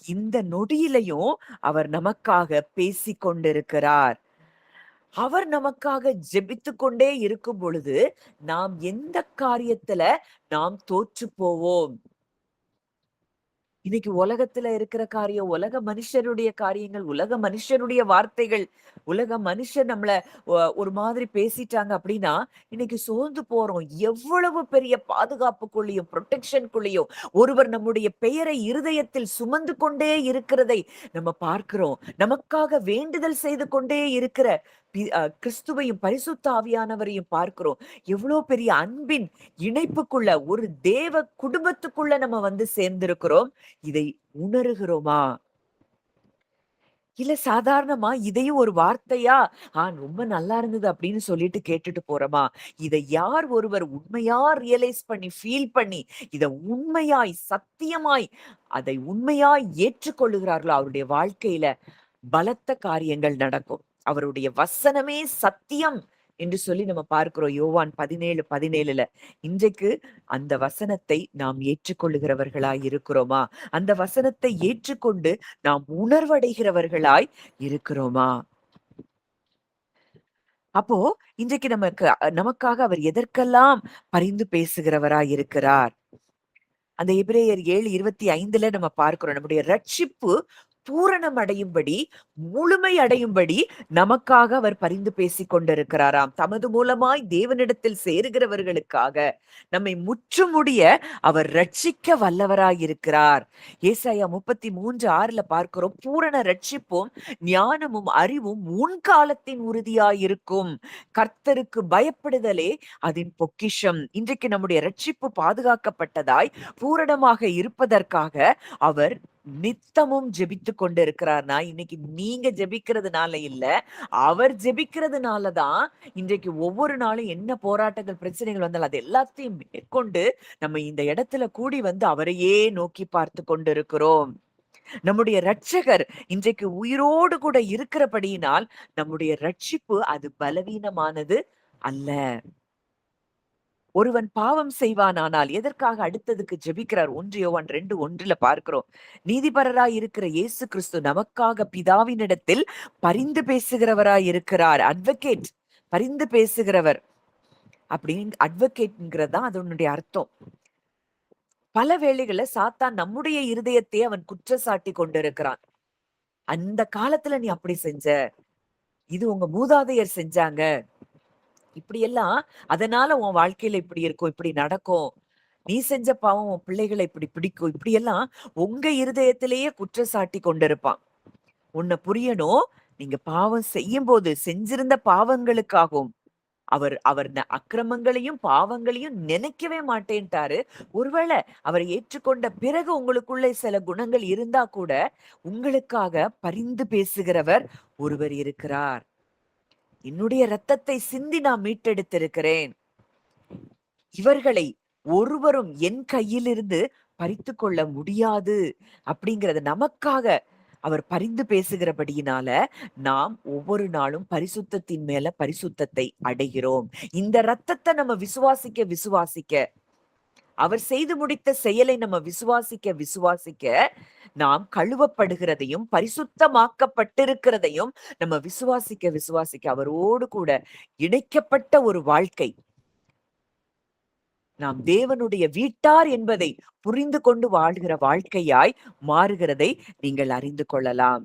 இந்த நொடியிலையும் அவர் நமக்காக பேசிக் கொண்டிருக்கிறார். அவர் நமக்காக ஜெபித்துக் கொண்டே இருக்கும் பொழுது நாம் எந்த காரியத்துல நாம் தோற்று போவோம்? இன்னைக்கு உலகத்துல இருக்கிற காரியம், உலக மனுஷருடைய காரியங்கள், உலக மனுஷருடைய வார்த்தைகள், உலக மனுஷர் நம்மள ஒரு மாதிரி பேசிட்டாங்க அப்படின்னா, இன்னைக்கு சோர்ந்து போறோம். எவ்வளவு பெரிய பாதுகாப்புக்குள்ளேயும், புரொடெக்ஷனுக்குள்ளேயும் ஒருவர் நம்முடைய பெயரை இருதயத்தில் சுமந்து கொண்டே இருக்கிறதை நம்ம பார்க்கிறோம். நமக்காக வேண்டுதல் செய்து கொண்டே இருக்கிற கிறிஸ்துவையும் பரிசுத்த ஆவியானவரையும் பார்க்கிறோம். எவ்வளவு பெரிய அன்பின் இணைப்புக்குள்ள ஒரு தேவ குடும்பத்துக்குள்ள நம்ம வந்து சேர்ந்திருக்கிறோம். இதை உணர்கிறோமா? இல்ல சாதாரணமா இதையும் ஒரு வார்த்தையா, ரொம்ப நல்லா இருந்தது அப்படின்னு சொல்லிட்டு கேட்டுட்டு போறோமா? இத யார் ஒருவர் உண்மையா ரியலைஸ் பண்ணி, ஃபீல் பண்ணி, இத உண்மையாய், சத்தியமாய், அதை உண்மையாய் ஏற்றுக்கொள்ளுகிறார்களோ, அவருடைய வாழ்க்கையில பலத்த காரியங்கள் நடக்கும். அவருடைய வசனமே சத்தியம் என்று சொல்லி நம்ம பார்க்கிறோம். யோவான் 17:17ல. இன்றைக்கு அந்த வசனத்தை நாம் ஏற்றுக்கொள்ளுகிறவர்களாய் இருக்கிறோமா? அந்த வசனத்தை ஏற்றுக்கொண்டு நாம் உணர்வடைகிறவர்களாய் இருக்கிறோமா? அப்போ இன்றைக்கு நமக்காக அவர் எதற்கெல்லாம் பரிந்து பேசுகிறவராய் இருக்கிறார். அந்த எபிரேயர் 7:25ல நம்ம பார்க்கிறோம். நம்முடைய ரட்சிப்பு பூரணம் அடையும்படி, முழுமை அடையும்படி நமக்காக அவர் பரிந்து பேசிக் கொண்டிருக்கிறாராம். தமது மூலமாய் தேவனிடத்தில் சேருகிறவர்களுக்காக நம்மை முற்றுமுடிய அவர் ரட்சிக்க வல்லவராய் இருக்கிறார். ஏசாயா 33:6ல பார்க்கிறோம். பூரண ரட்சிப்பும், ஞானமும், அறிவும் முன்காலத்தின் உறுதியாயிருக்கும். கர்த்தருக்கு பயப்படுதலே அதன் பொக்கிஷம். இன்றைக்கு நம்முடைய ரட்சிப்பு பாதுகாக்கப்பட்டதாய் பூரணமாக இருப்பதற்காக அவர் நித்தமும் ஜெபித்துக் கொண்டிருக்கிறார்னா, இன்னைக்கு நீங்க ஜெபிக்கிறதுனால இல்ல, அவர் ஜெபிக்கிறதுனால தான் இன்றைக்கு ஒவ்வொரு நாளும் என்ன போராட்டங்கள், பிரச்சனைகள் வந்தாலும் அது எல்லாத்தையும் மேற்கொண்டு நம்ம இந்த இடத்துல கூடி வந்து அவரையே நோக்கி பார்த்து கொண்டிருக்கிறோம். நம்முடைய இரட்சகர் இன்றைக்கு உயிரோடு கூட இருக்கிறபடியினால் நம்முடைய ரட்சிப்பு அது பலவீனமானது அல்ல. ஒருவன் பாவம் செய்வானானால் எதற்காக அடுத்ததுக்கு ஜெபிக்கிறார்? 1 யோவான் 2:1ல பார்க்கிறோம். நீதிபரராய் இருக்கிற இயேசு கிறிஸ்து நமக்காக பிதாவினிடத்தில் பரிந்து பேசுகிறவராய் இருக்கிறார். அட்வொகேட், பரிந்து பேசுகிறவர் அப்படின்னு அட்வொகேட்ங்கிறது தான் அதனுடைய அர்த்தம். பல வேளைகள்ல சாத்தான் நம்முடைய இருதயத்தை அவன் குற்றச்சாட்டி கொண்டிருக்கிறான். அந்த காலத்துல நீ அப்படி செஞ்ச, இது உங்க மூதாதையர் செஞ்சாங்க, இப்படியெல்லாம் அதனால உன் வாழ்க்கையில இப்படி இருக்கும், இப்படி நடக்கும். நீ செஞ்ச பாவம் உன் பிள்ளைகளை இப்படி பிடிக்கும். இப்படியெல்லாம் உங்க இருதயத்திலேயே குற்றச்சாட்டி கொண்டிருப்பான். உன்னை புரியணும். நீங்க பாவம் செய்யும்போது செஞ்சிருந்த பாவங்களுக்காகவும் அவர் அவர் அக்கிரமங்களையும் பாவங்களையும் நினைக்கவே மாட்டேன்ட்டாரு. ஒருவேளை அவரை ஏற்றுக்கொண்ட பிறகு உங்களுக்குள்ளே சில குணங்கள் இருந்தா கூட உங்களுக்காக பரிந்து பேசுகிறவர் ஒருவர் இருக்கிறார். என்னுடைய இரத்தத்தை சிந்தி நான் மீட்டெடுத்திருக்கிறேன். இவர்களை ஒருவரும் என் கையிலிருந்து பறித்துக் கொள்ள முடியாது அப்படிங்கிறது நமக்காக அவர் பரிந்து பேசுகிறபடியினால நாம் ஒவ்வொரு நாளும் பரிசுத்தத்தின் மேல பரிசுத்தத்தை அடைகிறோம். இந்த ரத்தத்தை நம்ம விசுவாசிக்க விசுவாசிக்க, அவர் செய்து முடித்த செயலை நம்ம விசுவாசிக்க விசுவாசிக்க, நாம் கழுவப்படுகிறதையும் பரிசுத்தமாக்கப்பட்டிருக்கிறதையும் நம்ம விசுவாசிக்க விசுவாசிக்க அவரோடு கூட இணைக்கப்பட்ட ஒரு வாழ்க்கை, நாம் தேவனுடைய வீட்டார் என்பதை புரிந்து கொண்டு வாழ்கிற வாழ்க்கையாய் மாறுகிறதை நீங்கள் அறிந்து கொள்ளலாம்.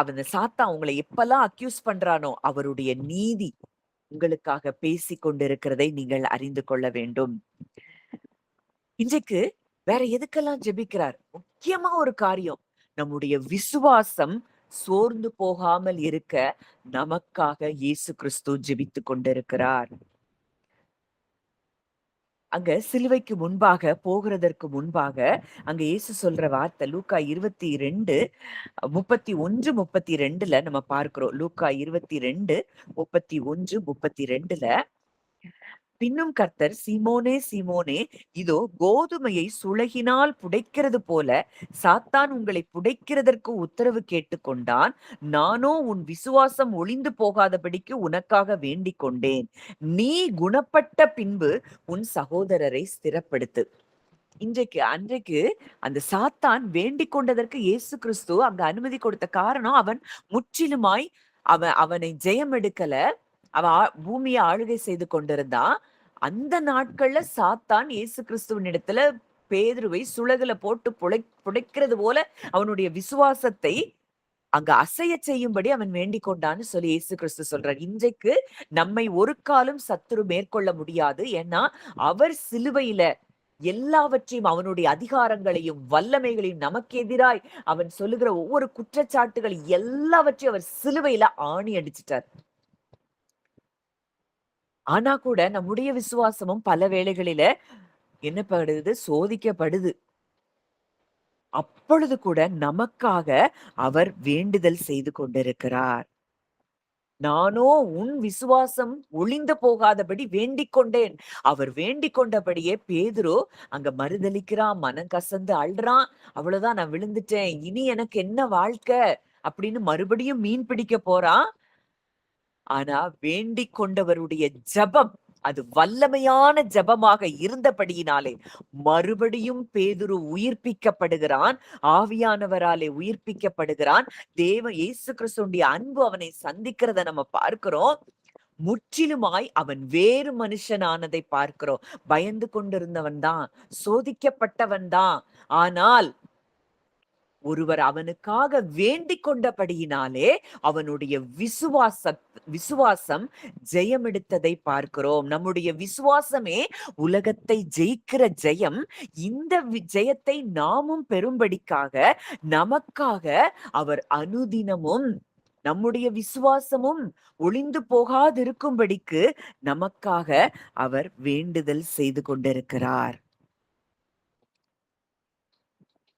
அவன் சாத்தான் உங்களை எப்பெல்லாம் அக்யூஸ் பண்றானோ அவருடைய நீதி உங்களுக்காக பேசிக் கொண்டிருக்கிறதை நீங்கள் அறிந்து கொள்ள வேண்டும். இன்றைக்கு வேற எதுக்கெல்லாம் ஜெபிக்கிறார்? முக்கியமா ஒரு காரியம், நம்முடைய விசுவாசம் சோர்ந்து போகாமல் இருக்க நமக்காக இயேசு கிறிஸ்து ஜெபித்துக் கொண்டிருக்கிறார். அங்க சிலுவைக்கு முன்பாக போகிறதற்கு முன்பாக அங்க இயேசு சொல்ற வார்த்தை லூக்கா 22 31 32ல நம்ம பார்க்கிறோம். லூக்கா 22 31 32ல பின்னும் கர்த்தர், சீமோனே சீமோனே, இதோ கோதுமையை சுளகினால் புடைக்கிறது போல சாத்தான் உங்களை புடைக்கிறதற்கு உத்தரவு கேட்டுக்கொண்டான். நானோ உன் விசுவாசம் ஒளிந்து போகாதபடிக்கு உனக்காக வேண்டிக் கொண்டேன். நீ குணப்பட்ட பின்பு உன் சகோதரரை ஸ்திரப்படுத்து. அன்றைக்கு அந்த சாத்தான் வேண்டிக் கொண்டதற்கு இயேசு கிறிஸ்து அங்க அனுமதி கொடுத்த காரணம், அவன் முற்றிலுமாய் அவனை ஜெயம் எடுக்கல. அவன் பூமியை ஆளுகை செய்து கொண்டிருந்தான். அந்த நாட்கள்ல சாத்தான் இயேசு கிறிஸ்துவின் இடத்துல பேதுருவை சுளகுல போட்டு புடைக்கிறது போல அவனுடைய விசுவாசத்தை அங்க அசைய செய்யும்படி அவன் வேண்டிக் கொண்டான்னு சொல்லி இயேசு கிறிஸ்து சொல்றார். இன்றைக்கு நம்மை ஒரு காலம் சத்துரு மேற்கொள்ள முடியாது. ஏன்னா அவர் சிலுவையில எல்லாவற்றையும், அவனுடைய அதிகாரங்களையும் வல்லமைகளையும் நமக்கு எதிராய் அவன் சொல்லுகிற ஒவ்வொரு குற்றச்சாட்டுகள் எல்லாவற்றையும் அவர் சிலுவையில ஆணி அடிச்சிட்டார். ஆனா கூட நம்முடைய விசுவாசமும் பல வேளைகளில என்னப்படுது, சோதிக்கப்படுது. அப்பொழுது கூட நமக்காக அவர் வேண்டுதல் செய்து கொண்டிருக்கிறார். நானோ உன் விசுவாசம் ஒளிந்து போகாதபடி வேண்டிக் கொண்டேன். அவர் வேண்டிக் கொண்டபடியே பேதுரு அங்க மறுதலிக்கிறான், மனம் கசந்து அழுறான். அவ்வளவுதான், நான் விழுந்துட்டேன். இனி எனக்கு என்ன வாழ்க்கை அப்படின்னு மறுபடியும் மீன் பிடிக்க போறான். ஆனா வேண்டிக் கொண்டவருடைய ஜெபம் அது வல்லமையான ஜெபமாக இருந்தபடியினாலே மறுபடியும் பேதுரு உயிர்ப்பிக்கப்படுகிறான். ஆவியானவராலே உயிர்ப்பிக்கப்படுகிறான். இயேசு கிறிஸ்துவுடைய அன்பு அவனை சந்திக்கிறத நம்ம பார்க்கிறோம். முற்றிலுமாய் அவன் வேறு மனுஷனானதை பார்க்கிறோம். பயந்து கொண்டிருந்தவன் தான், சோதிக்கப்பட்டவன் தான். ஆனால் ஒருவர் அவனுக்காக வேண்டிக் கொண்டபடியினாலே அவனுடைய விசுவாசம் ஜெயமெடுத்ததை பார்க்கிறோம். நம்முடைய விசுவாசமே உலகத்தை ஜெயிக்கிற ஜெயம். இந்த ஜெயத்தை நாமும் பெறும்படிக்காக நமக்காக அவர் அனுதினமும் நம்முடைய விசுவாசமும் ஒளிந்து போகாதிருக்கும்படிக்கு நமக்காக அவர் வேண்டுதல் செய்து கொண்டிருக்கிறார்.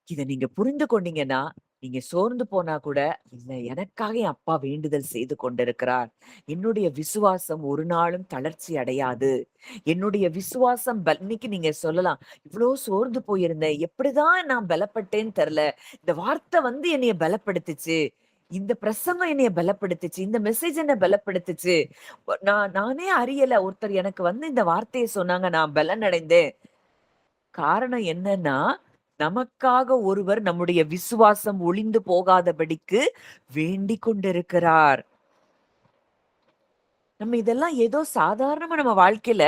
இத நீங்க புரிந்து கொண்டீங்கன்னா, நீங்க சோர்ந்து போனா கூட, இல்ல எனக்காக என் அப்பா வேண்டுதல் செய்து கொண்டிருக்கிறார். என்னுடைய விசுவாசம் ஒரு நாளும் தளர்ச்சி அடையாது. என்னுடைய விசுவாசம் இன்னைக்கு நீங்க சொல்லலாம், இவ்ளோ சோர்ந்து போயிருந்தேன். எப்படிதான் நான் பலப்பட்டேன்னு தெரியல. இந்த வார்த்தை வந்து என்னைய பலப்படுத்துச்சு. இந்த பிரசங்கம் என்னைய பலப்படுத்துச்சு. இந்த மெசேஜ் என்ன பலப்படுத்துச்சு. நானே அறியல. ஒருத்தர் எனக்கு வந்து இந்த வார்த்தைய சொன்னாங்க. நான் பலன் அடைந்தேன். காரணம் என்னன்னா, நமக்காக ஒருவர் நம்முடைய விசுவாசம் ஒளிந்து போகாதபடிக்கு வேண்டிக் கொண்டிருக்கிறார். நம்ம இதெல்லாம் ஏதோ சாதாரணமா நம்ம வாழ்க்கையில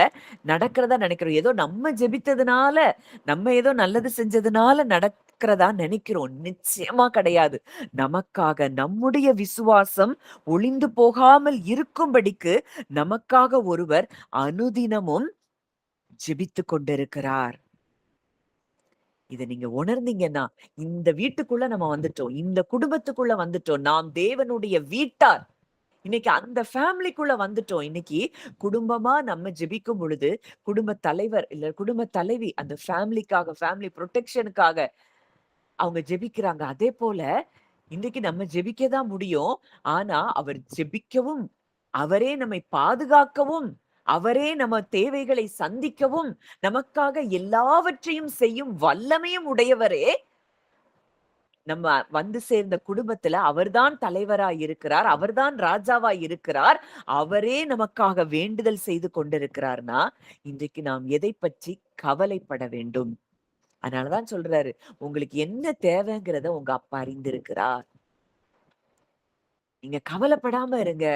நடக்கிறதா நினைக்கிறோம். ஏதோ நம்ம ஜெபித்ததுனால, நம்ம ஏதோ நல்லது செஞ்சதுனால நடக்கிறதா நினைக்கிறோம். நிச்சயமா கிடையாது. நமக்காக நம்முடைய விசுவாசம் ஒளிந்து போகாமல் இருக்கும்படிக்கு நமக்காக ஒருவர் அனுதினமும் ஜெபித்துக் கொண்டிருக்கிறார். இத நீங்க உணர்ந்தீங்கன்னா, இந்த வீட்டுக்குள்ள நம்ம வந்துட்டோம். இந்த குடும்பத்துக்குள்ள வந்துட்டோம். நாம் தேவனுடைய வீட்டார். இன்னைக்கு அந்த ஃபேமிலிக்குள்ள வந்துட்டோம். இன்னைக்கு குடும்பமா நம்ம ஜெபிக்கும் பொழுது, குடும்ப தலைவர் இல்ல குடும்ப தலைவி அந்த ஃபேமிலிக்காக, ஃபேமிலி புரொடெக்ஷனுக்காக அவங்க ஜெபிக்கிறாங்க. அதே போல இன்னைக்கு நம்ம ஜெபிக்க தான் முடியும். ஆனா, அவர் ஜெபிக்கவும், அவரே நம்மை பாதுகாக்கவும், அவரே நம்ம தேவைகளை சந்திக்கவும், நமக்காக எல்லாவற்றையும் செய்யும் வல்லமையும் உடையவரே, நம்ம வந்து சேர்ந்த குடும்பத்துல அவர்தான் தலைவராய் இருக்கிறார். அவர்தான் ராஜாவாய் இருக்கிறார். அவரே நமக்காக வேண்டுதல் செய்து கொண்டிருக்கிறார்னா, இன்றைக்கு நாம் எதைப் பற்றி கவலைப்பட வேண்டும்? அதனாலதான் சொல்றாரு, உங்களுக்கு என்ன தேவைங்கிறத உங்க அப்பா அறிந்திருக்கிறார். நீங்க கவலைப்படாம இருங்க.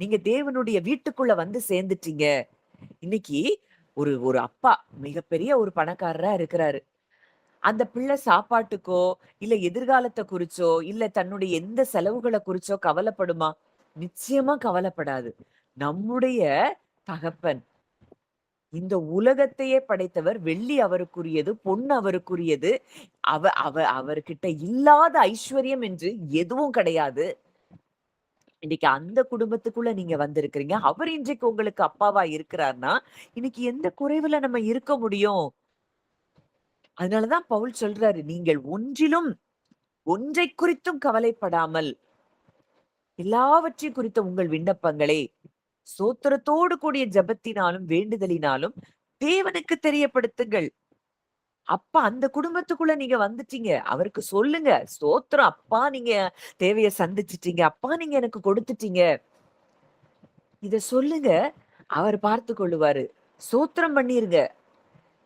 நீங்க தேவனுடைய வீட்டுக்குள்ள வந்து சேர்ந்துட்டீங்க. இன்னைக்கு ஒரு ஒரு அப்பா மிகப்பெரிய ஒரு பணக்காரரா இருக்கிறாரு. அந்த பிள்ளை சாப்பாட்டுக்கோ, இல்ல எதிர்காலத்த குறிச்சோ, இல்ல தன்னுடைய எந்த செலவுகள குறிச்சோ கவலைப்படுமா? நிச்சயமா கவலைப்படாது. நம்முடைய தகப்பன் இந்த உலகத்தையே படைத்தவர். வெள்ளி அவருக்குரியது, பொன் அவருக்குரியது. அவ அவ அவர்கிட்ட இல்லாத ஐஸ்வர்யம் என்று எதுவும் கிடையாது. இன்னைக்கு அந்த குடும்பத்துக்குள்ள நீங்க வந்திருக்கிறீங்க. அவர் இன்றைக்கு உங்களுக்கு அப்பாவா இருக்கிறார்னா, இன்னைக்கு எந்த குறைவுல நம்ம இருக்க முடியும்? அதனாலதான் பவுல் சொல்றாரு, நீங்கள் ஒன்றை குறித்தும் கவலைப்படாமல், எல்லாவற்றையும் குறித்த உங்கள் விண்ணப்பங்களே ஸ்தோத்திரத்தோடு கூடிய ஜெபத்தினாலும், வேண்டுதலினாலும் தேவனுக்கு தெரியப்படுத்துங்கள். அப்பா அந்த குடும்பத்துக்குள்ள நீங்க வந்துட்டீங்க. அவருக்கு சொல்லுங்க. ஸ்தோத்திரம் அப்பா, நீங்க தேவைய சந்திச்சுட்டீங்க. அப்பா நீங்க எனக்கு கொடுத்துட்டீங்க. இத சொல்லுங்க. அவர் பார்த்துக் கொள்ளுவாரு. ஸ்தோத்திரம் பண்ணிருங்க.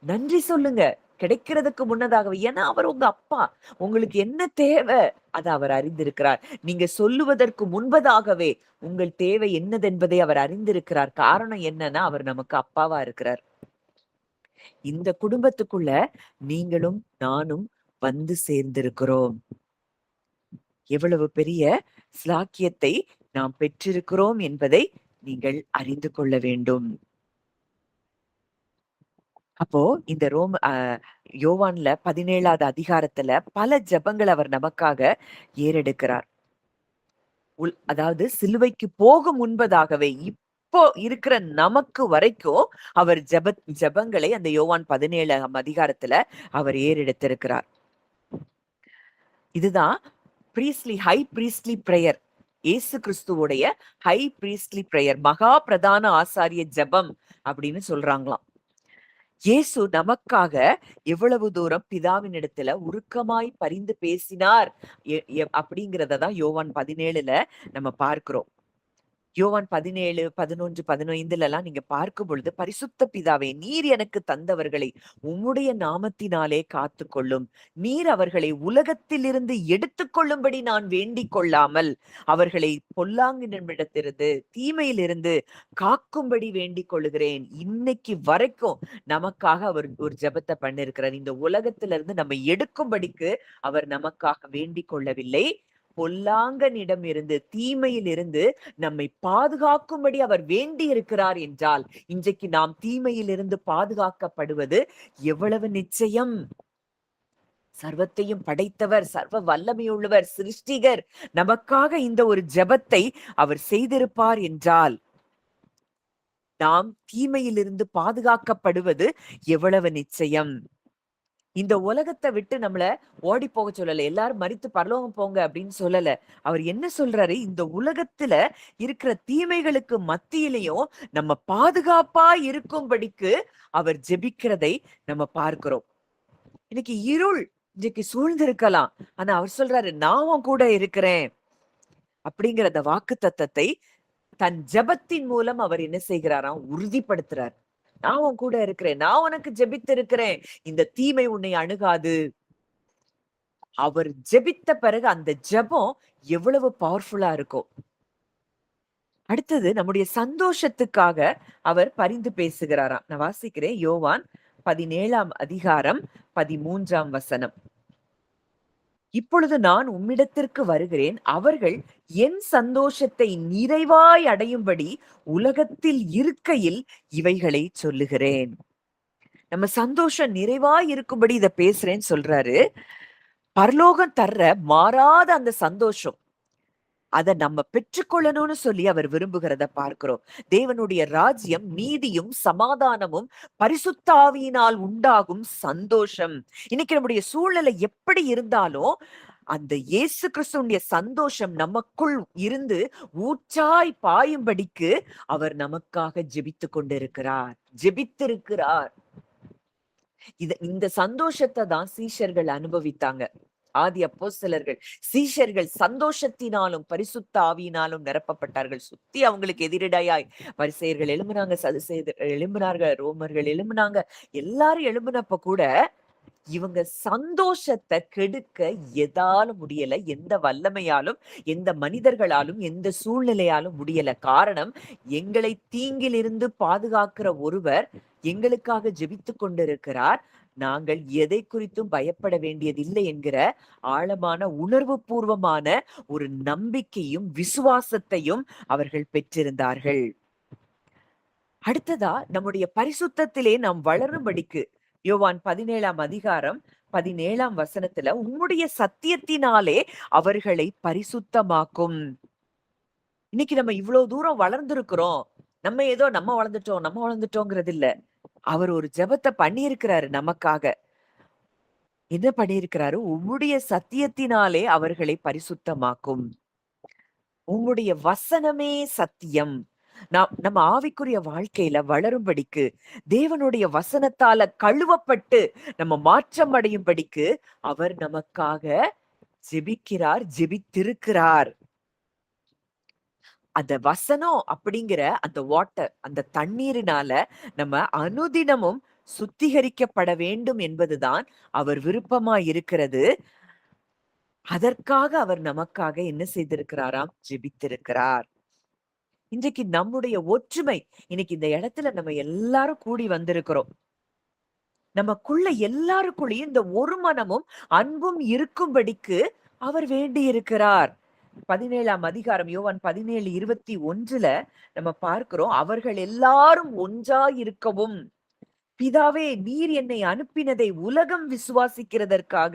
நன்றி சொல்லுங்க. கிடைக்கிறதுக்கு முன்னதாகவே. ஏன்னா அவர் உங்க அப்பா. உங்களுக்கு என்ன தேவை? அத அவர் அறிந்திருக்கிறார். நீங்க சொல்லுவதற்கு முன்பதாகவே உங்கள் தேவை என்னதென்பதை அவர் அறிந்திருக்கிறார். காரணம் என்னன்னா, அவர் நமக்கு அப்பாவா இருக்கிறார். இந்த குடும்பத்துக்குள்ள நீங்களும் நானும் வந்து சேர்ந்திருக்கிறோம். எவ்வளவு பெரிய சிலாக்கியத்தை நாம் பெற்றிருக்கிறோம் என்பதை நீங்கள் அறிந்து கொள்ள வேண்டும். அப்போ இந்த யோவான்ல 17வது அதிகாரத்துல பல ஜெபங்கள் அவர் நமக்காக ஏறெடுக்கிறார். அதாவது சிலுவைக்கு போகும் முன்பதாகவே இப்போ இருக்கிற நமக்கு வரைக்கும் அவர் ஜெபங்களை அந்த யோவான் 17ஆம் அதிகாரத்துல அவர் ஏறெடுத்திருக்கிறார். இதுதான் ஹை பிரீஸ்ட்லி பிரேயர். இயேசு கிறிஸ்துவோடைய ஹை பிரீஸ்ட்லி பிரேயர், மகா பிரதான ஆசாரிய ஜெபம் அப்படின்னு சொல்றாங்களாம். இயேசு நமக்காக எவ்வளவு தூரம் பிதாவின் இடத்துல உருக்கமாய் பரிந்து பேசினார் அப்படிங்கிறத தான் யோவான் 17ல நம்ம பார்க்கிறோம். யோவான் 17, 11, 15 நீங்க பார்க்கும் பொழுது, பரிசுத்த பிதாவே, நீர் எனக்கு தந்தவர்களை உம்முடைய நாமத்தினாலே காத்துக்கொள்ளும். நீர் அவர்களை உலகத்திலிருந்து எடுத்துக்கொள்ளும்படி நான் வேண்டிக் கொள்ளாமல் அவர்களை பொல்லாங்கினிடத்திலிருந்து, தீமையிலிருந்து காக்கும்படி வேண்டிக் கொள்ளுகிறேன். இன்னைக்கு வரைக்கும் நமக்காக அவர் ஒரு ஜெபத்தை பண்ணிருக்கிறார். இந்த உலகத்திலிருந்து நம்ம எடுக்கும்படிக்கு அவர் நமக்காக வேண்டிக் கொள்ளவில்லை. பொல்லாங்கனிடம் இருந்து, தீமையில் இருந்து நம்மை பாதுகாக்கும்படி அவர் வேண்டி இருக்கிறார் என்றால், இன்றைக்கு நாம் தீமையிலிருந்து பாதுகாக்கப்படுவது எவ்வளவு நிச்சயம். சர்வத்தையும் படைத்தவர், சர்வ வல்லமையுள்ளவர், சிருஷ்டிகர் நமக்காக இந்த ஒரு ஜெபத்தை அவர் செய்திருப்பார் என்றால், நாம் தீமையிலிருந்து பாதுகாக்கப்படுவது எவ்வளவு நிச்சயம். இந்த உலகத்தை விட்டு நம்மள ஓடி போக சொல்லல. எல்லாரும் மரித்து பரலோகம் போங்க அப்படின்னு சொல்லல. அவர் என்ன சொல்றாரு? இந்த உலகத்துல இருக்கிற தீமைகளுக்கு மத்தியிலையும் நம்ம பாதுகாப்பா இருக்கும்படிக்கு அவர் ஜெபிக்கிறதை நம்ம பார்க்கிறோம். இன்னைக்கு இருள் இன்னைக்கு சூழ்ந்திருக்கலாம். ஆனா அவர் சொல்றாரு, நான் உன் கூட இருக்கிறேன் அப்படிங்கிற அந்த வாக்கு தத்தத்தை தன் ஜெபத்தின் மூலம் அவர் என்ன செய்கிறாராம்? உறுதிப்படுத்துறார். நான் உன் கூட இருக்கிறேன். நான் உனக்கு ஜெபித்து இருக்கிறேன். இந்த தீமை உன்னை அணுகாது. அவர் ஜெபித்த பிறகு அந்த ஜெபம் எவ்வளவு பவர்ஃபுல்லா இருக்கும். அடுத்தது நம்முடைய சந்தோஷத்துக்காக அவர் பரிந்து பேசுகிறாராம். நான் வாசிக்கிறேன். யோவான் 17ஆம் அதிகாரம் 13ஆம் வசனம். இப்பொழுது நான் உம்மிடத்திற்கு வருகிறேன். அவர்கள் என் சந்தோஷத்தை நிறைவாய் அடையும்படி உலகத்தில் இருக்கையில் இவைகளை சொல்லுகிறேன். நம்ம சந்தோஷம் நிறைவாய் இருக்கும்படி இத பேசுறேன்னு சொல்றாரு. பரலோகம் தர்ற மாறாத அந்த சந்தோஷம், அத நம்ம பெற்றுக்கொள்ளணும்னு சொல்லி அவர் விரும்புகிறத பார்க்கிறோம். தேவனுடைய ராஜ்யம் நீதியும் சமாதானமும் பரிசுத்த ஆவியினால் உண்டாகும் சந்தோஷம். இன்னைக்கு நம்முடைய சூழ்நிலை எப்படி இருந்தாலும் அந்த இயேசு கிறிஸ்துவினுடைய சந்தோஷம் நமக்குள் இருந்து ஊற்றாய் பாயும்படிக்கு அவர் நமக்காக ஜெபித்து கொண்டிருக்கிறார், ஜெபித்திருக்கிறார். இந்த சந்தோஷத்தை தான் சீஷர்கள் அனுபவித்தாங்க. ஆதி அப்போஸ்தலர்கள், சீஷர்கள் சந்தோஷத்தினாலும் பரிசுத்த ஆவியினாலும் நிரப்பப்பட்டார்கள். சுத்தி அவங்களுக்கு எதிரிடையாய் பரிசேயர்கள் எழும்புனாங்க, சதுசேயர் எழும்பினார்கள், ரோமர்கள் எழும்பினாங்க. எல்லாரும் எழும்பினப்ப கூட இவங்க சந்தோஷத்தை கெடுக்க எதாலும் முடியல. எந்த வல்லமையாலும், எந்த மனிதர்களாலும், எந்த சூழ்நிலையாலும் முடியல. காரணம், எங்களை தீங்கிலிருந்து பாதுகாக்கிற ஒருவர் எங்களுக்காக ஜெபித்துக் கொண்டிருக்கிறார். நாங்கள் எதை குறித்தும் பயப்பட வேண்டியதில்லை என்கிற ஆழமான உணர்வு பூர்வமான ஒரு நம்பிக்கையும் விசுவாசத்தையும் அவர்கள் பெற்றிருந்தார்கள். அடுத்ததா நம்முடைய பரிசுத்தத்திலே நாம் வளரும்படிக்கு யோவான் 17ஆம் அதிகாரம் 17ஆம் வசனத்துல, உம்முடைய சத்தியத்தினாலே அவர்களை பரிசுத்தமாக்கும். இன்னைக்கு நம்ம இவ்வளவு தூரம் வளர்ந்திருக்கிறோம். நம்ம ஏதோ நம்ம வளர்ந்துட்டோங்கிறது இல்ல. அவர் ஒரு ஜெபத்தை பண்ணியிருக்கிறாரு நமக்காக. என்ன பண்ணியிருக்கிறாரு? உம்முடைய சத்தியத்தினாலே அவர்களை பரிசுத்தமாக்கும். உம்முடைய வசனமே சத்தியம். நம்ம ஆவிக்குரிய வாழ்க்கையில வளரும்படிக்கு, தேவனுடைய வசனத்தால கழுவப்பட்டு நம்ம மாற்றம் அடையும்படிக்கு அவர் நமக்காக ஜெபிக்கிறார், ஜெபித்திருக்கிறார். அந்த வசனம் அப்படிங்கிற அந்த வாட்டர், அந்த தண்ணீரினால நம்ம அனுதினமும் சுத்திகரிக்கப்பட வேண்டும் என்பதுதான் அவர் விருப்பமா இருக்கிறது. அதற்காக அவர் நமக்காக என்ன செய்திருக்கிறாராம்? ஜெபித்திருக்கிறார். இன்றைக்கு நம்முடைய ஒற்றுமை, இன்னைக்கு இந்த இடத்துல நம்ம எல்லாரும் கூடி வந்திருக்கிறோம். நமக்குள்ள எல்லாருக்குள்ளயும் இந்த ஒரு மனமும் அன்பும் இருக்கும்படிக்கு அவர் வேண்டி இருக்கிறார். 17ஆம் அதிகாரம் யோவான் 17:21 நம்ம பார்க்கிறோம். அவர்கள் எல்லாரும் ஒன்றாய் இருக்கவும். பிதாவே, நீர் என்னை அனுப்பினதை உலகம் விசுவாசிக்கிறதற்காக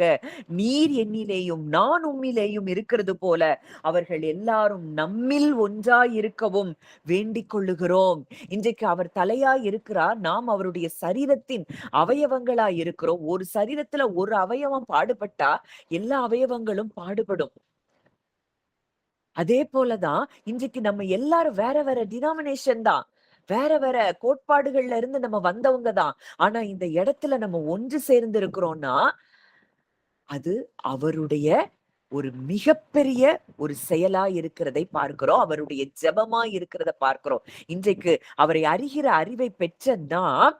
நீர் என்னிலேயும் நான் உம்மிலேயும் இருக்கிறது போல அவர்கள் எல்லாரும் நம்மில் ஒன்றாய் இருக்கவும் வேண்டிக் கொள்ளுகிறோம். இன்றைக்கு அவர் தலையாய் இருக்கிறார், நாம் அவருடைய சரீரத்தின் அவயவங்களாய் இருக்கிறோம். ஒரு சரீரத்துல ஒரு அவயவம் பாடுபட்டா எல்லா அவயவங்களும் பாடுபடும். அதே போலதான் இன்றைக்கு நம்ம எல்லாரும் வேற வேற டினாமினேஷன் தான், வேற வேற கோட்பாடுகள்ல இருந்து நம்ம வந்தவங்க தான். ஆனா இந்த இடத்துல நம்ம ஒன்று சேர்ந்து இருக்கிறோம்னா அது அவருடைய ஒரு மிகப்பெரிய ஒரு செயலா இருக்கிறதை பார்க்கிறோம். அவருடைய ஜெபமா இருக்கிறத பார்க்கிறோம். இன்றைக்கு அவரை அறிகிற அறிவை பெற்ற நாம்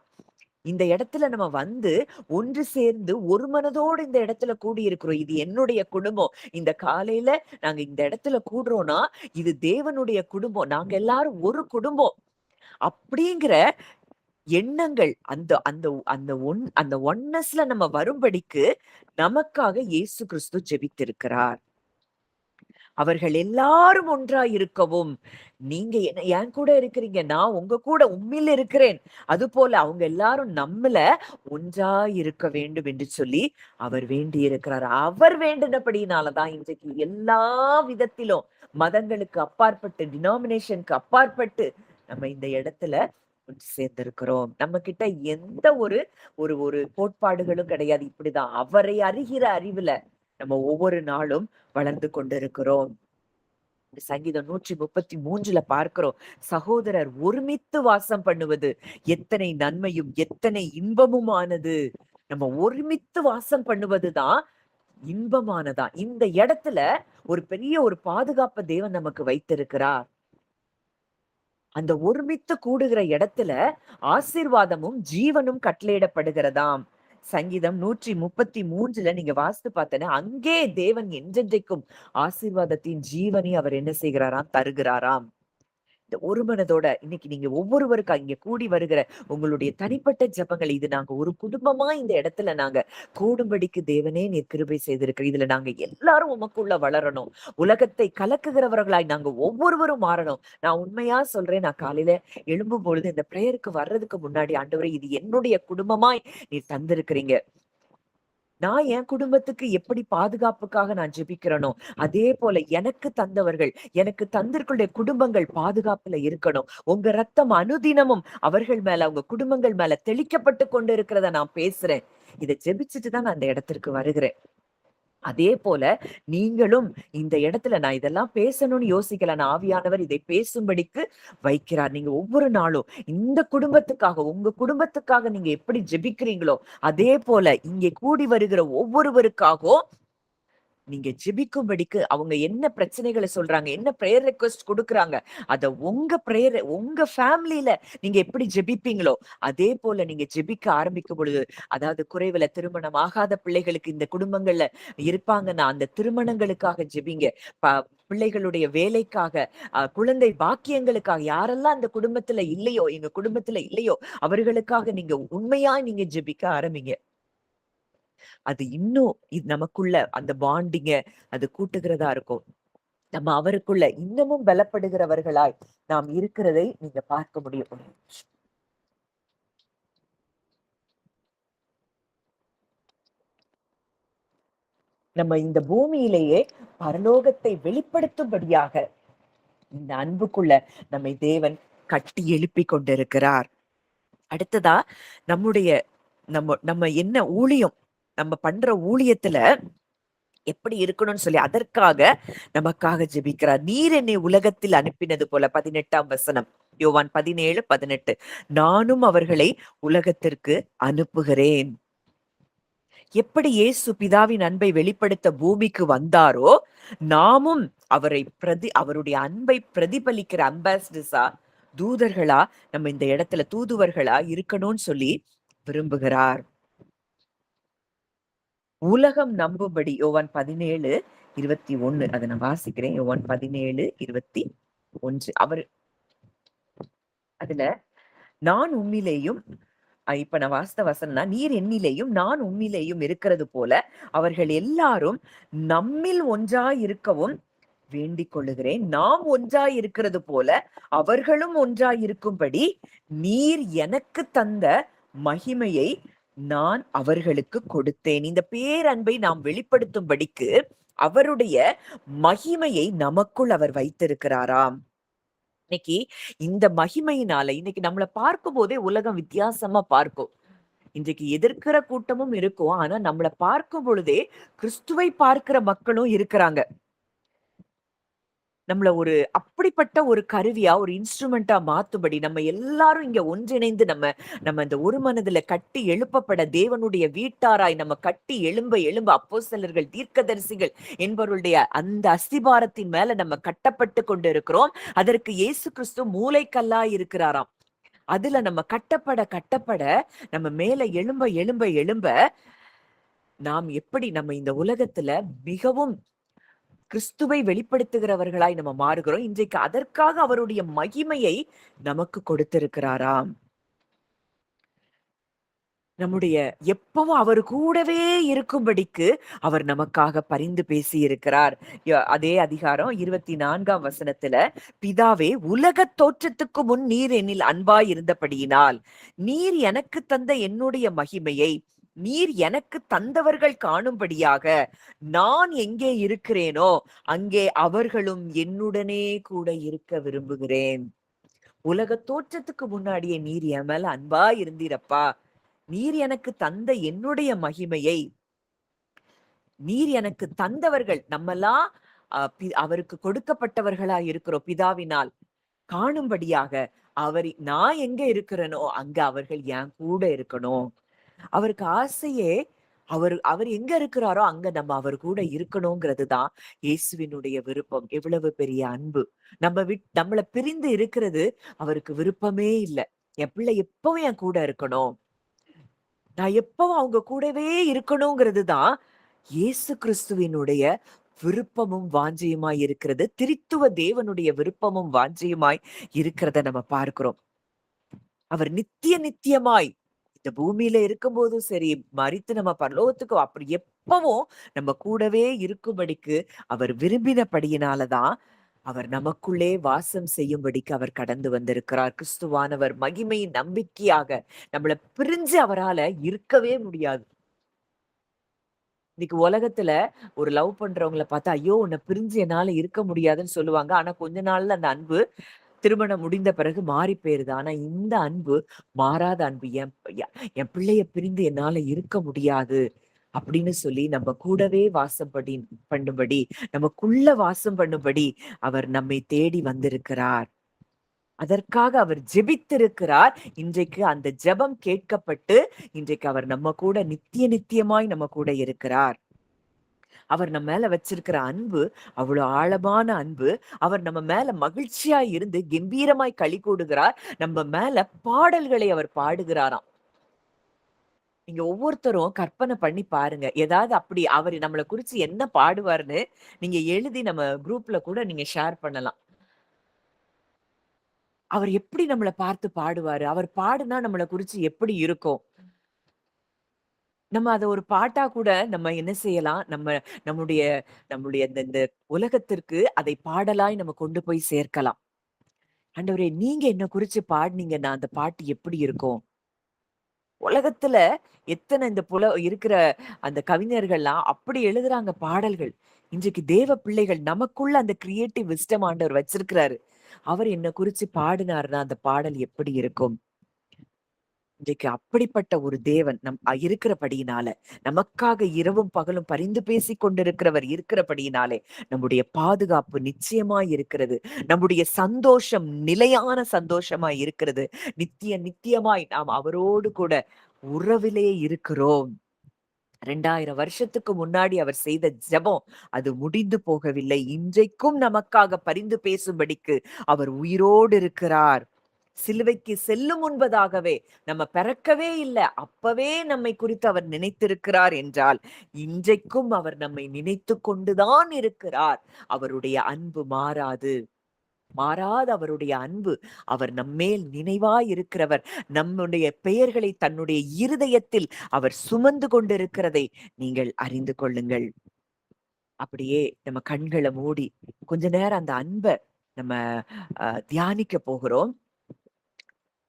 இந்த இடத்துல நம்ம வந்து ஒன்று சேர்ந்து ஒரு மனதோடு இந்த இடத்துல கூடி இருக்கிறோம். இது என்னுடைய குடும்பம். இந்த காலையில நாங்க இந்த இடத்துல கூடுறோம்னா இது தேவனுடைய குடும்பம். நாங்க எல்லாரும் ஒரு குடும்பம் அப்படிங்கிற எண்ணங்கள் அந்த அந்த அந்த ஒன்னஸ்ல நம்ம வரும்படிக்கு நமக்காக இயேசு கிறிஸ்து ஜெபித்திருக்கிறார். அவர்கள் எல்லாரும் ஒன்றாய் இருக்கவும் நீங்க என்ன என் கூட இருக்கிறீங்க, நான் உங்க கூட உம்மில் இருக்கிறேன். அது போல அவங்க எல்லாரும் நம்மள ஒன்றாய் இருக்க வேண்டும் என்று சொல்லி அவர் வேண்டி இருக்கிறார். அவர் வேண்டினபடினாலதான் இன்றைக்கு எல்லா விதத்திலும் மதங்களுக்கு அப்பாற்பட்டு, டினாமினேஷனுக்கு அப்பாற்பட்டு நம்ம இந்த இடத்துல ஒன்று சேர்ந்திருக்கிறோம். நம்ம கிட்ட எந்த ஒரு ஒரு ஒரு கோட்பாடுகளும் கிடையாது. இப்படிதான் அவரை அறிகிற அறிவுல நம்ம ஒவ்வொரு நாளும் வளர்ந்து கொண்டிருக்கிறோம். சங்கீதம் 133 பார்க்கிறோம், சகோதரர் ஒருமித்து வாசம் பண்ணுவது எத்தனை நன்மையும் எத்தனை இன்பமுமானது. நம்ம ஒருமித்து வாசம் பண்ணுவதுதான் இன்பமானதா. இந்த இடத்துல ஒரு பெரிய ஒரு பாதுகாப்பு தேவன் நமக்கு வைத்திருக்கிறார். அந்த ஒருமித்து கூடுகிற இடத்துல ஆசீர்வாதமும் ஜீவனும் கட்டளையிடப்படுகிறதாம். சங்கீதம் 133 நீங்க வாசித்து பார்த்தேன்னா அங்கே தேவன் என்றென்றைக்கும் ஆசீர்வாதத்தின் ஜீவனை அவர் என்ன செய்கிறாராம், தருகிறாராம். இந்த ஒரு மனதோட இன்னைக்கு நீங்க ஒவ்வொருவருக்கா இங்க கூடி வருகிற உங்களுடைய தனிப்பட்ட ஜெபங்கள், இது நாங்க ஒரு குடும்பமா இந்த இடத்துல நாங்க கூடும்படிக்கு தேவனே நீர் கிருபை செய்திருக்கிற. இதுல நாங்க எல்லாரும் உமக்குள்ள வளரணும். உலகத்தை கலக்குகிறவர்களாய் நாங்க ஒவ்வொருவரும் மாறணும். நான் உண்மையா சொல்றேன், நான் காலையில எழும்பும் பொழுது இந்த பிரேயருக்கு வர்றதுக்கு முன்னாடி, ஆண்டவரே இது என்னுடைய குடும்பமாய் நீர் தந்திருக்கிறீங்க. நான் என் குடும்பத்துக்கு எப்படி பாதுகாப்புக்காக நான் ஜெபிக்கிறேனோ அதே போல எனக்கு தந்தவர்கள், எனக்கு தந்திருக்கிற குடும்பங்கள் பாதுகாப்புல இருக்கணும். உங்க ரத்தம் அனுதினமும் அவர்கள் மேல, அவங்க குடும்பங்கள் மேல தெளிக்கப்பட்டு கொண்டு இருக்கிறத நான் பேசுறேன். இதை ஜெபிச்சுட்டு தான் நான் அந்த இடத்திற்கு வருகிறேன். அதே போல நீங்களும் இந்த இடத்துல நான் இதெல்லாம் பேசணும்னு யோசிக்கல. நான் ஆவியானவர் இதை பேசும்படிக்கு வைக்கிறார். நீங்க ஒவ்வொரு நாளும் இந்த குடும்பத்துக்காக, உங்க குடும்பத்துக்காக நீங்க எப்படி ஜெபிக்கிறீங்களோ அதே போல இங்கே கூடி வருகிற ஒவ்வொருவருக்காகவும் நீங்க ஜெபிக்கும்படிக்கு அவங்க என்ன பிரச்சனைகளை சொல்றாங்க, என்ன பிரேயர் ரெக்வெஸ்ட் குடுக்குறாங்க, அத உங்க பிரேயர் உங்க ஃபேமிலில நீங்க எப்படி ஜெபிப்பீங்களோ அதே போல நீங்க ஜெபிக்க ஆரம்பிக்கும் பொழுது, அதாவது குறைவுல திருமணம் ஆகாத பிள்ளைகளுக்கு இந்த குடும்பங்கள்ல இருப்பாங்கன்னா அந்த திருமணங்களுக்காக ஜெபிங்க. பிள்ளைகளுடைய வேலைக்காக, குழந்தை பாக்கியங்களுக்காக, யாரெல்லாம் அந்த குடும்பத்துல இல்லையோ, எங்க குடும்பத்துல இல்லையோ அவர்களுக்காக நீங்க உண்மையா நீங்க ஜெபிக்க ஆரம்பிங்க. அது இன்னும் நமக்குள்ள அந்த பாண்டிங்க அது கூட்டுகிறதா இருக்கும். நம்ம அவருக்குள்ள இன்னமும் பலப்படுகிறவர்களாய் நாம் இருக்கிறதை நீங்க பார்க்க முடியும். நம்ம இந்த பூமியிலேயே பரலோகத்தை வெளிப்படுத்தும்படியாக இந்த அன்புக்குள்ள நம்மை தேவன் கட்டி எழுப்பி கொண்டிருக்கிறார். அடுத்ததா நம்முடைய நம்ம நம்ம என்ன ஊழியம், நம்ம பண்ற ஊழியத்துல எப்படி இருக்கணும்னு சொல்லி அதற்காக நமக்காக ஜெபிக்கிறார். நீர் என்னை உலகத்தில் அனுப்பினது போல 18ஆம் வசனம், யோவான் 17:18, நானும் அவர்களை உலகத்திற்கு அனுப்புகிறேன். எப்படி இயேசு பிதாவின் அன்பை வெளிப்படுத்த பூமிக்கு வந்தாரோ நாமும் அவருடைய அன்பை பிரதிபலிக்கிற அம்பாசிடர்ஸா, தூதர்களா, நம்ம இந்த இடத்துல தூதுவர்களா இருக்கணும்னு சொல்லி விரும்புகிறார். உலகம் நம்பும்படி யோவான் 17:21, அதை நான் வாசிக்கிறேன். யோவான் 17:21 அவர் அதுல நான் உம்மிலேயும், இப்ப நான் வாசித்த வசனம்னா, நீர் என்னிலேயும் நான் உம்மிலேயும் இருக்கிறது போல அவர்கள் எல்லாரும் நம்மில் ஒன்றாய் இருக்கவும் வேண்டிக் கொள்ளுகிறேன். நாம் ஒன்றாய் இருக்கிறது போல அவர்களும் ஒன்றாய் இருக்கும்படி நீர் எனக்கு தந்த மகிமையை நான் அவர்களுக்கு கொடுத்தேன். இந்த பேரன்பை நாம் வெளிப்படுத்தும்படிக்கு அவருடைய மகிமையை நமக்குள் அவர் வைத்திருக்கிறாராம். இன்னைக்கு இந்த மகிமையினால இன்னைக்கு நம்மள பார்க்கும்போதே உலகம் வித்தியாசமா பார்க்கும். இன்றைக்கு எதிர்க்கிற கூட்டமும் இருக்கும். ஆனா நம்மள பார்க்கும் பொழுதே கிறிஸ்துவை பார்க்கிற மக்களும் இருக்கிறாங்க. நம்மள ஒரு அப்படிப்பட்ட ஒரு கருவியா, ஒரு இன்ஸ்ட்ருமென்ட்டா மாத்தும்படி நம்ம எல்லாரும் இங்க ஒன்றிணைந்து நம்ம இந்த ஒரு மனதுல கட்டி எழுப்பப்பட தேவனுடைய வீட்டாராய் நம்ம கட்டி எழும்ப எழும்ப அப்போஸ்தலர்கள், தீர்க்கதரிசிகள் என்பவர்களுடைய அந்த அஸ்திபாரத்தின் மேல நம்ம கட்டப்பட்டு கொண்டு இருக்கிறோம். அதற்கு இயேசு கிறிஸ்து மூலைக்கல்லா இருக்கிறாராம். அதுல நம்ம கட்டப்பட கட்டப்பட நம்ம மேல எழும்ப எழும்ப எழும்ப நாம் எப்படி நம்ம இந்த உலகத்துல மிகவும் கிறிஸ்துவை வெளிப்படுத்துகிறவர்களாய் நம்ம மாறுகிறோம். இன்றைக்கு அதற்காக அவருடைய மகிமையை நமக்கு கொடுத்திருக்கிறாராம். நம்முடைய எப்பவும் அவர் கூடவே இருக்கும்படிக்கு அவர் நமக்காக பரிந்து பேசி இருக்கிறார். அதே அதிகாரம் 24ஆம் வசனத்துல, பிதாவே, உலகத் தோற்றத்துக்கு முன் நீர் என்னில் அன்பாய் இருந்தபடியினால் நீர் எனக்கு தந்த என்னுடைய மகிமையை நீர் எனக்கு தந்தவர்கள் காணும்படியாக நான் எங்கே இருக்கிறேனோ அங்கே அவர்களும் என்னுடனே கூட இருக்க விரும்புகிறேன். உலக தோற்றத்துக்கு முன்னாடியே நீர் என் மேல அன்பா இருந்தீரப்பா. நீர் எனக்கு தந்த என்னுடைய மகிமையை நீர் எனக்கு தந்தவர்கள் நம்மெல்லாம் அவருக்கு கொடுக்கப்பட்டவர்களா இருக்கிறோம் பிதாவினால் காணும்படியாக நான் எங்க இருக்கிறேனோ அங்க அவர்கள் என் கூட இருக்கணும். அவருக்கு ஆசையே அவர் அவர் எங்க இருக்கிறாரோ அங்க நம்ம அவர் கூட இருக்கணுங்கிறது தான் இயேசுவினுடைய விருப்பம். எவ்வளவு பெரிய அன்பு! நம்மள பிரிந்து இருக்கிறது அவருக்கு விருப்பமே இல்ல. என் பிள்ளை எப்பவும் என் கூட இருக்கணும். நான் எப்பவும் அவங்க கூடவே இருக்கணுங்கிறது தான் இயேசு கிறிஸ்துவினுடைய விருப்பமும் வாஞ்சையுமாய் இருக்கிறது. திரித்துவ தேவனுடைய விருப்பமும் வாஞ்சையுமாய் இருக்கிறத நம்ம பார்க்கிறோம். அவர் நித்தியமாய் இந்த பூமியில இருக்கும்போதும் சரி, மரித்து நம்ம பரலோகத்துக்கு அப்படி எப்பவும் நம்ம கூடவே இருக்கும்படிக்கு அவர் விரும்பினபடியினாலதான் அவர் நமக்குள்ளே வாசம் செய்யும்படிக்கு அவர் கடந்து வந்திருக்கிறார். கிறிஸ்துவானவர் மகிமையின் நம்பிக்கையாக நம்மள பிரிஞ்சு அவரால இருக்கவே முடியாது. இன்னைக்கு உலகத்துல ஒரு லவ் பண்றவங்கள பார்த்தா, ஐயோ! உன்ன பிரிஞ்சு என்னால இருக்க முடியாதுன்னு சொல்லுவாங்க. ஆனா கொஞ்ச நாள்ல அந்த அன்பு திருமணம் முடிந்த பிறகு மாறி போயிருது. ஆனா இந்த அன்பு மாறாத அன்பு. என் பிள்ளைய பிரிந்து என்னால இருக்க முடியாது அப்படின்னு சொல்லி நம்ம கூடவே பண்ணும்படி நமக்குள்ள வாசம் பண்ணும்படி அவர் நம்மை தேடி வந்திருக்கிறார். அதற்காக அவர் ஜெபித்திருக்கிறார். இன்றைக்கு அந்த ஜெபம் கேட்கப்பட்டு இன்றைக்கு அவர் நம்ம கூட நித்தியமாய் நம்ம கூட இருக்கிறார். அவர் நம்ம மேல வச்சிருக்கிற அன்பு அவ்வளவு ஆழமான அன்பு. அவர் நம்ம மேல மகிழ்ச்சியா இருந்து கம்பீரமாய் களி கூடுகிறார். நம்ம மேல பாடல்களை அவர் பாடுகிறாராம். நீங்க ஒவ்வொருத்தரும் கற்பனை பண்ணி பாருங்க. ஏதாவது அப்படி அவர் நம்மள குறிச்சு என்ன பாடுவார்ன்னு நீங்க எழுதி நம்ம குரூப்ல கூட நீங்க ஷேர் பண்ணலாம். அவர் எப்படி நம்மள பார்த்து பாடுவாரு? அவர் பாடுனா நம்மள குறிச்சு எப்படி இருக்கும்? நம்ம அத ஒரு பாட்டா கூட நம்ம என்ன செய்யலாம்? நம்முடைய நம்முடைய இந்த இந்த உலகத்திற்கு அதை பாடலாய் நம்ம கொண்டு போய் சேர்க்கலாம். ஆண்டவரே, நீங்க என்ன குறிச்சு பாடுனீங்கன்னா, அந்த பாட்டு எப்படி இருக்கும்? உலகத்துல எத்தன இந்த இருக்கிற அந்த கவிஞர்கள்லாம் அப்படி எழுதுறாங்க பாடல்கள். இன்றைக்கு தேவ பிள்ளைகள் நமக்குள்ள அந்த கிரியேட்டிவ் விஸ்டம் ஆண்டவர் வச்சிருக்கிறாரு. அவர் என்ன குறிச்சு பாடினார்னா, அந்த பாடல் எப்படி இருக்கும்? இன்றைக்கு அப்படிப்பட்ட ஒரு தேவன் இருக்கிறபடியினால, நமக்காக இரவும் பகலும் பரிந்து பேசிக் கொண்டிருக்கிறவர் இருக்கிறபடியினாலே, நம்முடைய பாதுகாப்பு நிச்சயமாய் இருக்கிறது. நம்முடைய சந்தோஷம் நிலையான சந்தோஷமாய் இருக்கிறது. நித்தியமாய் நாம் அவரோடு கூட உறவிலே இருக்கிறோம். 2000 வருஷத்துக்கு முன்னாடி அவர் செய்த ஜெபம் அது முடிந்து போகவில்லை. இன்றைக்கும் நமக்காக பரிந்து பேசும்படிக்கு அவர் உயிரோடு இருக்கிறார். சிலுவைக்கு செல்லும் முன்பதாகவே நம்ம பிறக்கவே இல்லை, அப்பவே நம்மை குறித்து அவர் நினைத்திருக்கிறார் என்றால் இன்றைக்கும் அவர் நம்மை நினைத்து கொண்டுதான் இருக்கிறார். அவருடைய அன்பு மாறாது. மாறாத அவருடைய அன்பு, அவர் நம்மேல் நினைவாய் இருக்கிறவர். நம்முடைய பெயர்களை தன்னுடைய இருதயத்தில் அவர் சுமந்து கொண்டிருக்கிறதை நீங்கள் அறிந்து கொள்ளுங்கள். அப்படியே நம்ம கண்களை மூடி கொஞ்ச நேரம் அந்த அன்பை நம்ம தியானிக்க போகிறோம்.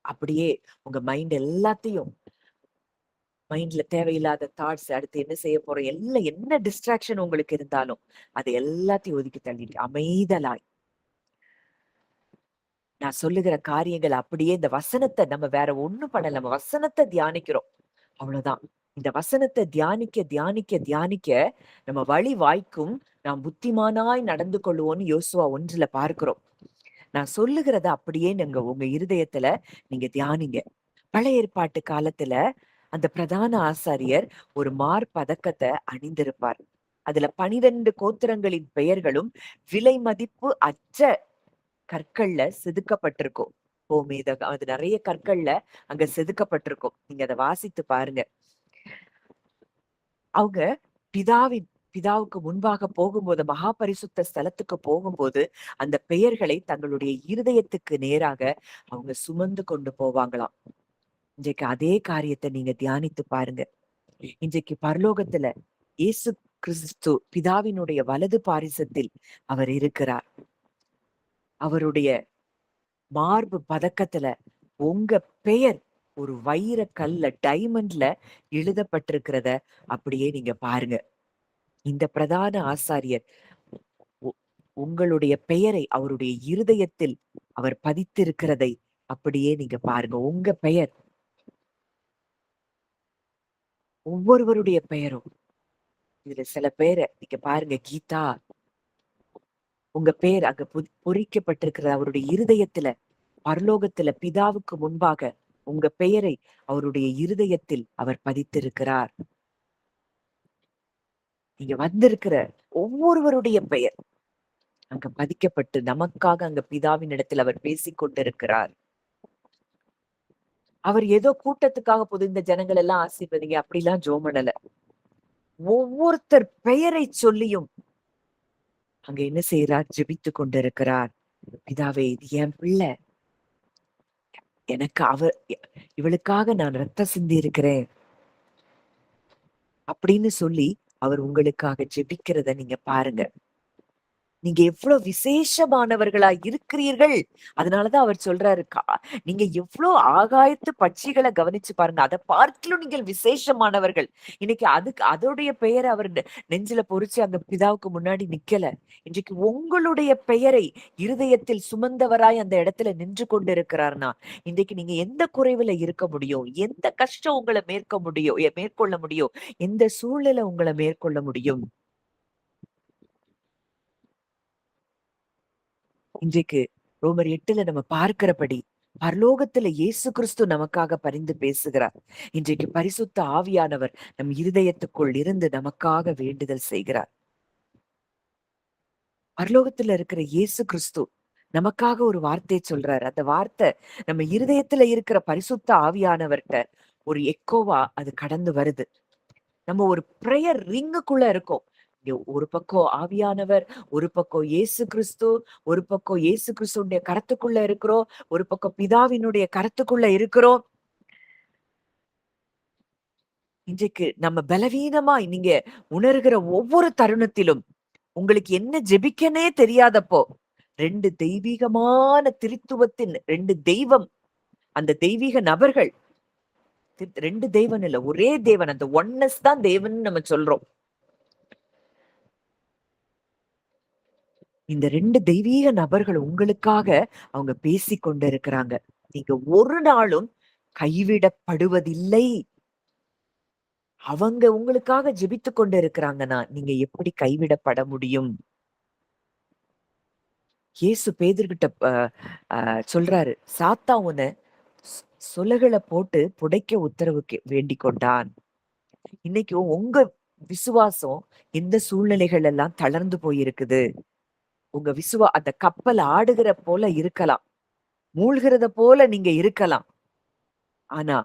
அப்படியே உங்க மைண்ட் எல்லாத்தையும் மைண்ட்ல தேவையில்லாத தாட்ஸ், அடுத்து என்ன செய்ய போறோம், எல்லாம் என்ன டிஸ்ட்ராக்ஷன் உங்களுக்கு இருந்தாலும் அது எல்லாத்தையும் ஒதுக்கி தள்ளிட்டு அமைதலாய் நான் சொல்லுகிற காரியங்கள் அப்படியே இந்த வசனத்தை நம்ம வேற ஒண்ணும் பண்ணல. நம்ம வசனத்தை தியானிக்கிறோம். அவ்வளவுதான். இந்த வசனத்தை தியானிக்க தியானிக்க தியானிக்க நம்ம வழி வாய்க்கும், நாம் புத்திமானாய் நடந்து கொள்வோம்னு யோசுவா 1 பார்க்கிறோம். நான் சொல்லுகிறத அப்படியே நீங்க உங்க இருதயத்துல நீங்க தியானிங்க. பழைய ஏற்பாட்டு காலத்துல அந்த பிரதான ஆசாரியர் ஒரு மார்பதக்கத்தை அணிந்திருப்பார். அதுல 12 கோத்திரங்களின் பெயர்களும் விலை மதிப்பு அற்ற கற்கள்ல செதுக்கப்பட்டிருக்கும். கோமேதகம் அது நிறைய கற்கள்ல அங்க செதுக்கப்பட்டிருக்கும். நீங்க அதை வாசித்து பாருங்க. அவங்க பிதாவுக்கு முன்பாக போகும்போது, மகா பரிசுத்த ஸ்தலத்துக்கு போகும்போது அந்த பெயர்களை தங்களுடைய இருதயத்துக்கு நேராக அவங்க சுமந்து கொண்டு போவாங்களாம். இன்றைக்கு அதே காரியத்தை நீங்க தியானித்து பாருங்க. இன்றைக்கு பரலோகத்துல இயேசு கிறிஸ்து பிதாவினுடைய வலது பாரிசத்தில் அவர் இருக்கிறார். அவருடைய மார்பு பதக்கத்துல உங்க பெயர் ஒரு வைர கல்ல டைமண்ட்ல எழுதப்பட்டிருக்கிறத அப்படியே நீங்க பாருங்க. இந்த பிரதான ஆசாரியர் உங்களுடைய பெயரை அவருடைய இருதயத்தில் அவர் பதித்திருக்கிறதை அப்படியே நீங்க பாருங்க. உங்க பெயர், ஒவ்வொருவருடைய பெயரும் இதுல சில பேரை நீங்க பாருங்க. கீதா, உங்க பேர் அங்க பொறிக்கப்பட்டிருக்கிற அவருடைய இருதயத்துல, பரலோகத்துல பிதாவுக்கு முன்பாக உங்க பெயரை அவருடைய இருதயத்தில் அவர் பதித்திருக்கிறார். நீங்க வந்திருக்கிற ஒவ்வொருவருடைய பெயர் அங்க பதிக்கப்பட்டு நமக்காக அங்க பிதாவின் இடத்தில் அவர் பேசிக் கொண்டிருக்கிறார். அவர் ஏதோ கூட்டத்துக்காக பொது இந்த ஜனங்கள் எல்லாம் ஆசீர்வதிங்க அப்படிலாம் ஜோமனல. ஒவ்வொருத்தர் பெயரை சொல்லியும் அங்க என்ன செய்யறார்? ஜெபித்து கொண்டிருக்கிறார். பிதாவே, இது என் பிள்ளை, எனக்கு இவளுக்காக நான் ரத்தம் சிந்தி இருக்கிறேன் அப்படின்னு சொல்லி அவர் உங்களுக்காக ஜெபிக்கிறத நீங்க பாருங்க. நீங்க எவ்வளவு விசேஷமானவர்களா இருக்கிறீர்கள். அதனாலதான் அவர் சொல்றாரு, நீங்க எவ்வளவு ஆகாயத்து பட்சிகளை கவனிச்சு பாருங்க, அதை பார்க்கலும் நீங்கள் விசேஷமானவர்கள். இன்னைக்கு அதோடைய பெயரை அவர் நெஞ்சில பொறிச்சு அந்த பிதாவுக்கு முன்னாடி நிக்கல. இன்றைக்கு உங்களுடைய பெயரை இருதயத்தில் சுமந்தவராய் அந்த இடத்துல நின்று கொண்டிருக்கிறார்னா, இன்றைக்கு நீங்க எந்த குறைவுல இருக்க முடியும், எந்த கஷ்டம் உங்களை மேற்கொள்ள முடியும், எந்த சூழ்நிலை உங்களை மேற்கொள்ள முடியும்? இன்றைக்கு ரோமர் 8 நம்ம பார்க்கிறபடி பரலோகத்துல இயேசு கிறிஸ்து நமக்காக பரிந்து பேசுகிறார். இன்றைக்கு பரிசுத்த ஆவியானவர் நம் இருதயத்துக்குள் இருந்து நமக்காக வேண்டுதல் செய்கிறார். பரலோகத்துல இருக்கிற இயேசு கிறிஸ்து நமக்காக ஒரு வார்த்தை சொல்றாரு. அந்த வார்த்தை நம்ம இருதயத்துல இருக்கிற பரிசுத்த ஆவியானவர்கிட்ட ஒரு எக்கோவா அது கடந்து வருது. நம்ம ஒரு பிரேயர் ரிங்குக்குள்ள இருக்கோம். ஒரு பக்கம் ஆவியானவர், ஒரு பக்கம் இயேசு கிறிஸ்து, ஒரு பக்கம் இயேசு கிறிஸ்துடைய கரத்துக்குள்ள இருக்கிறோம், ஒரு பக்கம் பிதாவினுடைய கரத்துக்குள்ள இருக்கிறோம். இன்றைக்கு நம்ம பலவீனமா நீங்க உணர்கிற ஒவ்வொரு தருணத்திலும் உங்களுக்கு என்ன ஜெபிக்கனே தெரியாதப்போ 2 தெய்வீகமான திருத்துவத்தின் 2 தெய்வம், அந்த தெய்வீக நபர்கள், 2 தெய்வன் இல்ல, ஒரே தேவன், அந்த ஒன்னஸ் தான் தேவன் நம்ம சொல்றோம். இந்த 2 தெய்வீக நபர்கள் உங்களுக்காக அவங்க பேசிக் கொண்டிருக்கிறாங்க. நீங்க ஒரு நாளும் கைவிடப்படுவதில்லை. அவங்க உங்களுக்காக ஜெபித்துக் கொண்டு இருக்கிறாங்கன்னா நீங்க எப்படி கைவிடப்பட முடியும்? இயேசு பேதுருகிட்ட சொல்றாரு, சாத்தா உன்னை சுலகளை போட்டு புடைக்க உத்தரவு வேண்டிக் கொண்டான். இன்னைக்கு உங்க விசுவாசம் இந்த சூழ்நிலைகள் எல்லாம் தளர்ந்து போயிருக்குது. உங்க அந்த கப்பல் ஆடுகிற போல இருக்கலாம், மூழ்கிறத போல நீங்க இருக்கலாம். ஆனா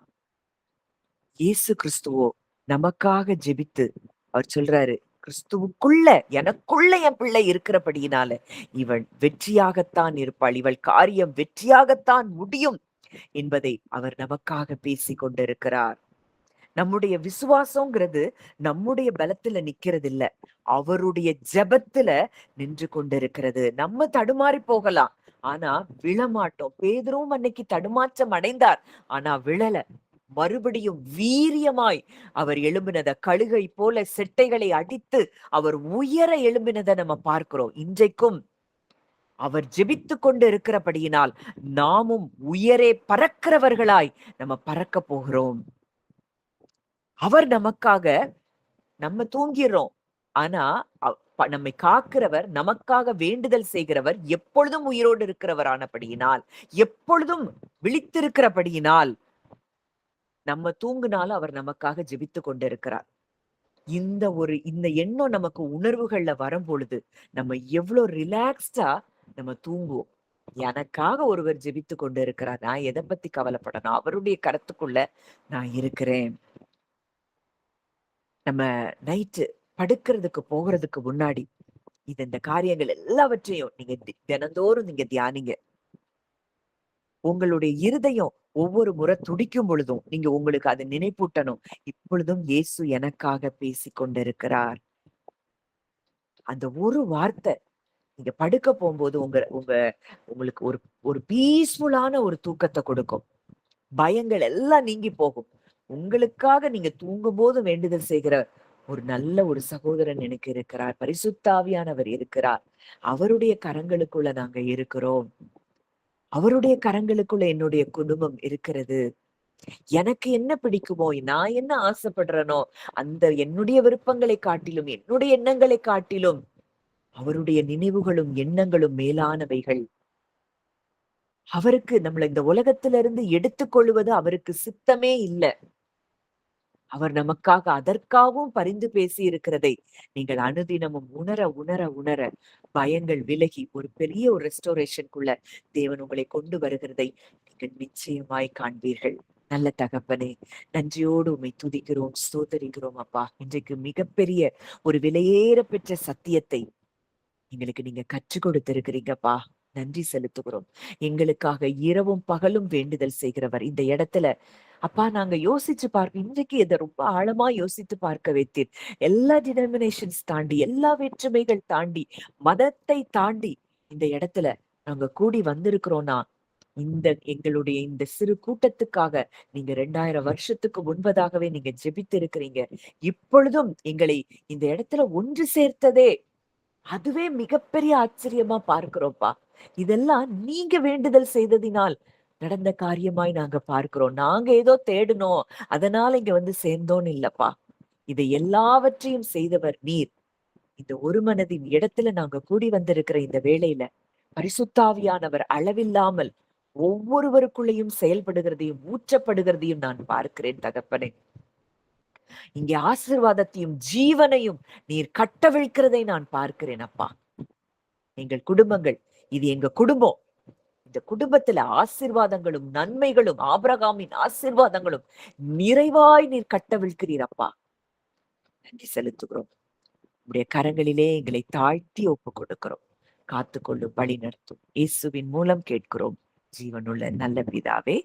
இயேசு கிறிஸ்துவோ நமக்காக ஜெபித்து அவர் சொல்றாரு, கிறிஸ்துவுக்குள்ள எனக்குள்ள என் பிள்ளை இருக்கிறபடியினால இவள் வெற்றியாகத்தான் இருப்பாள், இவள் காரியம் வெற்றியாகத்தான் முடியும் என்பதை அவர் நமக்காக பேசிக் கொண்டிருக்கிறார். நம்முடைய விசுவாசங்கிறது நம்முடைய பலத்துல நிக்கிறது இல்ல, அவருடைய ஜெபத்துல நின்று கொண்டிருக்கிறது. நம்ம தடுமாறி போகலாம், ஆனா விழமாட்டோம். பேதுருவும் அன்னைக்கு தடுமாற்றம் அடைந்தார், ஆனா விழல. மறுபடியும் வீரியமாய் அவர் எழும்பினத கழுகை போல செட்டைகளை அடித்து அவர் உயர எழும்பினத நம்ம பார்க்கிறோம். இன்றைக்கும் அவர் ஜெபித்துக் கொண்டு இருக்கிறபடியினால் நாமும் உயரே பறக்கிறவர்களாய் நம்ம பறக்க போகிறோம். அவர் நமக்காக நம்ம தூங்கிறோம். ஆனா நம்மை காக்கிறவர், நமக்காக வேண்டுதல் செய்கிறவர், எப்பொழுதும் உயிரோடு இருக்கிறவரானபடியினால், எப்பொழுதும் விழித்திருக்கிறபடியினால், நம்ம தூங்குனாலும் அவர் நமக்காக ஜெபித்துக் கொண்டிருக்கிறார். இந்த எண்ணம் நமக்கு உணர்வுகள்ல வரும்பொழுது, நம்ம எவ்வளவு ரிலாக்ஸ்டா நம்ம தூங்குவோம். எனக்காக ஒருவர் ஜெபித்துக் கொண்டு இருக்கிறார். நான் எத பத்தி கவலைப்படணும்? அவருடைய கரத்துக்குள்ள நான் இருக்கிறேன். நம்ம நைட்டு படுக்கிறதுக்கு போகிறதுக்கு முன்னாடி இந்த காரியங்கள் எல்லாவற்றையும் நீங்க தினந்தோறும் நீங்க தியானிங்க. உங்களுடைய இருதயம் ஒவ்வொரு முறை துடிக்கும் பொழுதும் நீங்க உங்களுக்கு அதை நினைப்பூட்டணும். இப்பொழுதும் இயேசு எனக்காக பேசிக் கொண்டிருக்கிறார். அந்த ஒரு வார்த்தை நீங்க படுக்க போகும்போது உங்க உங்க உங்களுக்கு ஒரு ஒரு பீஸ்ஃபுல்லான ஒரு தூக்கத்தை கொடுக்கும். பயங்கள் எல்லாம் நீங்கி போகும். உங்களுக்காக நீங்க தூங்கும் போது வேண்டுதல் செய்கிற ஒரு நல்ல ஒரு சகோதரன் எனக்கு இருக்கிறார். பரிசுத்தாவியானவர் இருக்கிறார். அவருடைய கரங்களுக்குள்ள நாங்க இருக்கிறோம். அவருடைய கரங்களுக்குள்ள என்னுடைய குடும்பம் இருக்கிறது. எனக்கு என்ன பிடிக்குமோ, நான் என்ன ஆசைப்படுறேனோ, அந்த என்னுடைய விருப்பங்களை காட்டிலும், என்னுடைய எண்ணங்களை காட்டிலும், அவருடைய நினைவுகளும் எண்ணங்களும் மேலானவைகள். அவருக்கு நம்மள இந்த உலகத்திலிருந்து எடுத்துக்கொள்வது அவருக்கு சித்தமே இல்ல. அவர் நமக்காக அதற்காகவும் பரிந்து பேசி இருக்கிறதை நீங்கள் அனுதினமும் உணர உணர உணர பயங்கள் விலகி ஒரு பெரிய ஒரு ரெஸ்டோரேஷனுக்குள்ள தேவன் உங்களை கொண்டு வருகிறதை நீங்கள் நிச்சயமாய் காண்பீர்கள். நல்ல தகப்பனே, நன்றியோடு உம்மை துதிக்கிறோம், ஸ்தோத்தரிக்கிறோம் அப்பா. இன்றைக்கு மிகப்பெரிய ஒரு விலையேற பெற்ற சத்தியத்தை எங்களுக்கு நீங்க கற்றுக் கொடுத்திருக்கிறீங்கப்பா. நன்றி செலுத்துகிறோம். எங்களுக்காக இரவும் பகலும் வேண்டுதல் செய்கிறவர் இந்த இடத்துல அப்பா நாங்க யோசிச்சு பார்க்க இன்றைக்கு இதை ரொம்ப ஆழமா யோசித்து பார்க்க வைத்தீர். எல்லா டினாமினேஷன்ஸ் தாண்டி, எல்லா வேற்றுமைகள் தாண்டி, மதத்தை தாண்டி இந்த இடத்துல நாங்க கூடி வந்திருக்கிறோம்னா எங்களுடைய இந்த சிறு கூட்டத்துக்காக நீங்க 2000 வருஷத்துக்கு முன்பதாகவே நீங்க ஜெபித்து இருக்கிறீங்க. இப்பொழுதும் எங்களை இந்த இடத்துல ஒன்று சேர்த்ததே அதுவே மிகப்பெரிய ஆச்சரியமா பார்க்கிறோம்ப்பா. இதெல்லாம் நீங்க வேண்டுதல் செய்ததினால் நடந்த காரியமாய் நாங்க பார்க்கிறோம். நாங்க ஏதோ தேடினோம், அதனால இங்க வந்து சேர்ந்தோன்னு இல்லப்பா. இதை எல்லாவற்றையும் செய்தவர் நீர். இந்த ஒரு மனதின் இடத்துல நாங்க கூடி வந்திருக்கிற இந்த வேளையில பரிசுத்தாவியானவர் அளவில்லாமல் ஒவ்வொருவருக்குள்ளேயும் செயல்படுகிறதையும் ஊற்றப்படுகிறதையும் நான் பார்க்கிறேன் தகப்பனே. இங்கே ஆசீர்வாதத்தையும் ஜீவனையும் நீர் கட்டவிழ்க்கிறதை நான் பார்க்கிறேன் அப்பா. எங்கள் குடும்பங்கள், இது எங்க குடும்பம். இந்த குடும்பத்துல ஆசீர்வாதங்களும் நன்மைகளும் ஆபிரகாமின் ஆசீர்வாதங்களும் நிறைவாய் நீர் கட்டவிழ்க்கிறீர் அப்பா. நன்றி செலுத்துகிறோம். உடைய கரங்களிலே எங்களை தாழ்த்தி ஒப்பு கொடுக்கிறோம். காத்துக்கொள்ளும், வழி நடத்தும். இயேசுவின் மூலம் கேட்கிறோம் ஜீவனுள்ள நல்ல பிதாவே.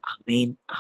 ஆமென்.